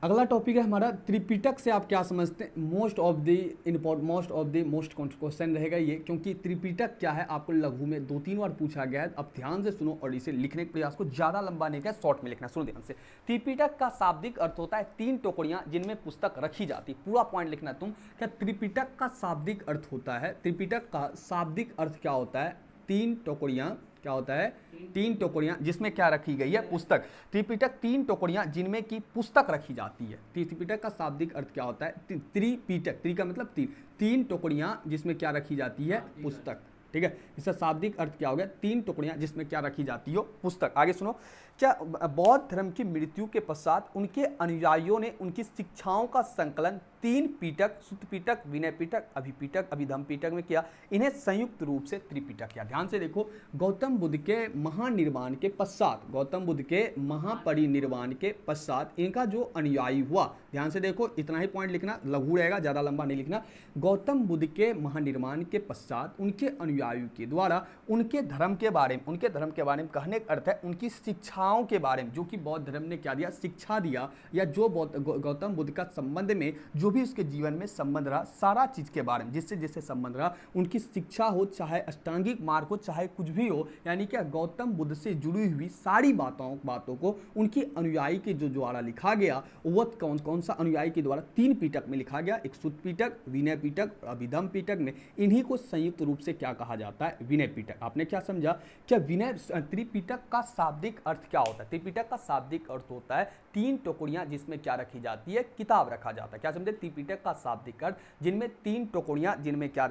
S1: अगला टॉपिक है हमारा त्रिपिटक से आप क्या समझते हैं। Most of the most question रहेगा ये, क्योंकि त्रिपिटक क्या है आपको लघु में 2-3 बार पूछा गया है। अब ध्यान से सुनो और इसे लिखने के प्रयास को, ज़्यादा लंबा नहीं क्या, शॉर्ट में लिखना। सुनो ध्यान से, त्रिपिटक का शाब्दिक अर्थ होता है 3 टोकरियां जिनमें पुस्तक रखी जाती। पूरा पॉइंट लिखना तुम। क्या त्रिपिटक का शाब्दिक अर्थ होता है, त्रिपिटक का शाब्दिक अर्थ क्या होता है, 3 टोकरियां, क्या होता है, 3 टोकरियां जिसमें क्या रखी गई है, पुस्तक। त्रिपिटक 3 टोकरियां जिनमें की पुस्तक रखी जाती है। त्रिपिटक का शाब्दिक अर्थ क्या होता है, त्रिपिटक, त्रि का मतलब 3 टोकरियां जिसमें क्या रखी जाती है, पुस्तक, ठीक है। इसका शाब्दिक अर्थ क्या हो गया, 3 टुकड़ियां जिसमें क्या रखी जाती हो, पुस्तक। आगे सुनो, क्या बौद्ध धर्म की मृत्यु के पश्चात उनके अनुयायियों ने उनकी शिक्षाओं का संकलन 3 पीटक, सुत्त पीटक, विनय पीटक, अभिपीटक, अभिधम पीटक में किया। इन्हें संयुक्त रूप से त्रिपिटक किया। ध्यान से देखो, गौतम बुद्ध के महानिर्वाण के पश्चात, गौतम बुद्ध के महापरिनिर्वाण के पश्चात इनका जो अनुयायी हुआ, ध्यान से देखो, इतना ही पॉइंट लिखना, लघु रहेगा, ज़्यादा लंबा नहीं लिखना। गौतम बुद्ध के महानिर्वाण के पश्चात उनके अनुयायियों के द्वारा उनके धर्म के बारे में, उनके धर्म के बारे में कहने का अर्थ है उनकी शिक्षाओं के बारे में, जो कि बौद्ध धर्म ने क्या दिया, शिक्षा दिया, या जो गौतम बुद्ध का संबंध में जो जो भी उसके जीवन में संबंध रहा, सारा चीज़ के बारे में जिससे जिससे संबंध रहा, उनकी शिक्षा हो, चाहे अष्टांगिक मार्ग हो, चाहे कुछ भी हो, यानी कि गौतम बुद्ध से जुड़ी हुई सारी बातों को उनकी अनुयायी के जो द्वारा लिखा गया, वह कौन सा अनुयायी के द्वारा 3 पिटक में लिखा गया, एक सुत्त पिटक, विनय पिटक, अभिधम पिटक में। इन्हीं को संयुक्त रूप से क्या कहा जाता है? विनय पिटक। आपने क्या समझा? क्या विनय त्रिपिटक का शाब्दिक अर्थ क्या होता है? त्रिपिटक का शाब्दिक अर्थ होता है 3 टुकड़ियां जिसमें क्या रखी जाती है? किताब रखा जाता है। क्या समझे? त्रिपिटक का शाब्दिक अर्थ जिनमें 3 टुकड़ियां,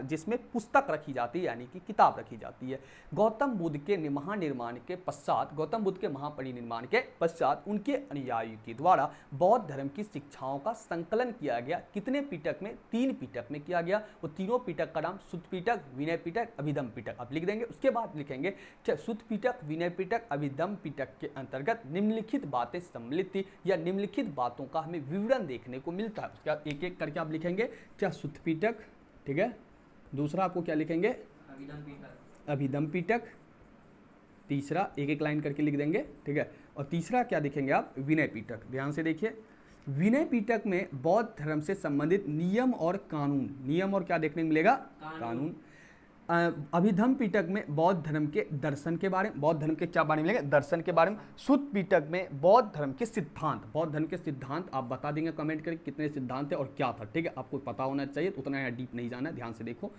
S1: जिसमें पुस्तक रखी जाती है, यानी कि किताब रखी जाती है। गौतम बुद्ध के महानिर्माण के पश्चात, गौतम बुद्ध के महापरिनिर्माण के पश्चात उनके अनुयायियों के द्वारा बौद्ध धर्म की शिक्षाओं का संकलन किया गया। कितने पिटक में? 3 पिटक में किया गया। वो तीनों पिटक का नाम सुत्त पिटक, विनय पिटक, अभिधम पिटक आप लिख देंगे। उसके बाद लिखेंगे सुत्त पिटक, विनय पिटक, अभिधम पिटक के अंतर्गत निम्नलिखित बातें सम्मिलित थी, या निम्नलिखित बातों का हमें विवरण देखने को मिलता है। उसके बाद एक एक करके आप लिखेंगे। क्या? सुत्त पिटक, ठीक है। दूसरा आपको क्या लिखेंगे? अभिधम पिटक। तीसरा एक एक लाइन करके लिख देंगे, ठीक है। और तीसरा क्या लिखेंगे आप? विनय पिटक। ध्यान से देखिए, विनय पिटक में बौद्ध धर्म से संबंधित नियम और कानून, नियम और क्या देखने को मिलेगा? कानून। अभिधम पिटक में बौद्ध धर्म के दर्शन के बारे में, बौद्ध धर्म के क्या बारे में मिलेगा? दर्शन के बारे में। सुत्त पिटक में बौद्ध धर्म के सिद्धांत, बौद्ध धर्म के सिद्धांत आप बता देंगे कमेंट करके कितने सिद्धांत थे और क्या था, ठीक है। आपको पता होना चाहिए, तो उतना डीप नहीं जाना है, ध्यान से देखो।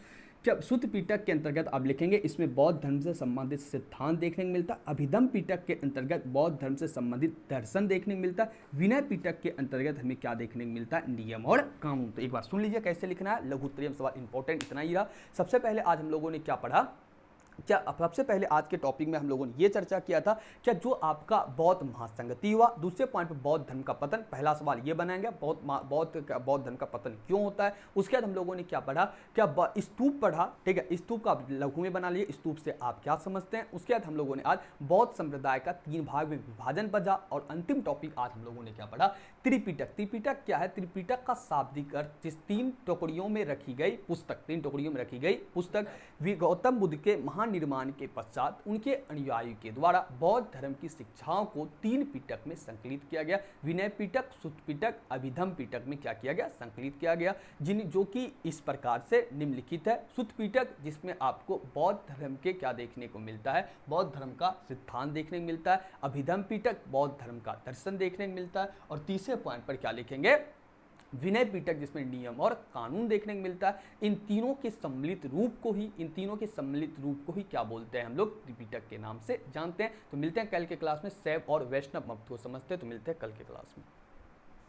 S1: जब सुत्त पिटक के अंतर्गत आप लिखेंगे, इसमें बौद्ध धर्म से संबंधित सिद्धांत देखने को मिलता है। अभिधम पिटक के अंतर्गत बौद्ध धर्म से संबंधित दर्शन देखने को मिलता है। विनय पिटक के अंतर्गत हमें क्या देखने को मिलता है? नियम और कानून। तो एक बार सुन लीजिए कैसे लिखना है। लघु उत्तरीय सवाल इंपॉर्टेंट इतना ही रहा। सबसे पहले आज हम लोगों ने क्या पढ़ा? क्या सबसे पहले आज के टॉपिक में हम लोगों ने ये चर्चा किया था, क्या जो आपका बौद्ध महासंगति हुआ, दूसरे पॉइंट पे बौद्ध धर्म का पतन। पहला सवाल ये बनाएंगे, बौद्ध धर्म का पतन क्यों होता है। उसके बाद हम लोगों ने क्या पढ़ा? क्या स्तूप पढ़ा, ठीक है। स्तूप का लघु में बना लिए, स्तूप से आप क्या समझते हैं। उसके बाद हम लोगों ने आज बौद्ध संप्रदाय का 3 भाग में विभाजन पढ़ा। और अंतिम टॉपिक आज हम लोगों ने क्या पढ़ा? त्रिपिटक। त्रिपिटक क्या है? त्रिपिटक का शाब्दिक अर्थ जिस 3 टुकड़ियों में रखी गई पुस्तक, 3 टुकड़ियों में रखी गई पुस्तक। गौतम बुद्ध के निर्माण के पश्चात उनके अनुयायियों के द्वारा बौद्ध धर्म की शिक्षाओं को 3 पिटक में संकलित किया गया। विनय पिटक, सुत्त पिटक, अभिधम पिटक में क्या किया गया? संकलित किया गया, जो कि इस प्रकार से निम्नलिखित है। सुत्त पिटक जिसमें आपको बौद्ध धर्म के क्या देखने को मिलता है? बौद्ध धर्म का सिद्धांत देखने को मिलता है। अभिधम पिटक बौद्ध धर्म का दर्शन देखने को मिलता है। और तीसरे पॉइंट पर क्या लिखेंगे? विनय पिटक जिसमें नियम और कानून देखने को मिलता है। इन तीनों के सम्मिलित रूप को ही क्या बोलते हैं हम लोग? त्रिपिटक के नाम से जानते हैं। तो मिलते हैं कल के क्लास में। शैव और वैष्णव मत को समझते हैं, तो मिलते हैं कल के क्लास में।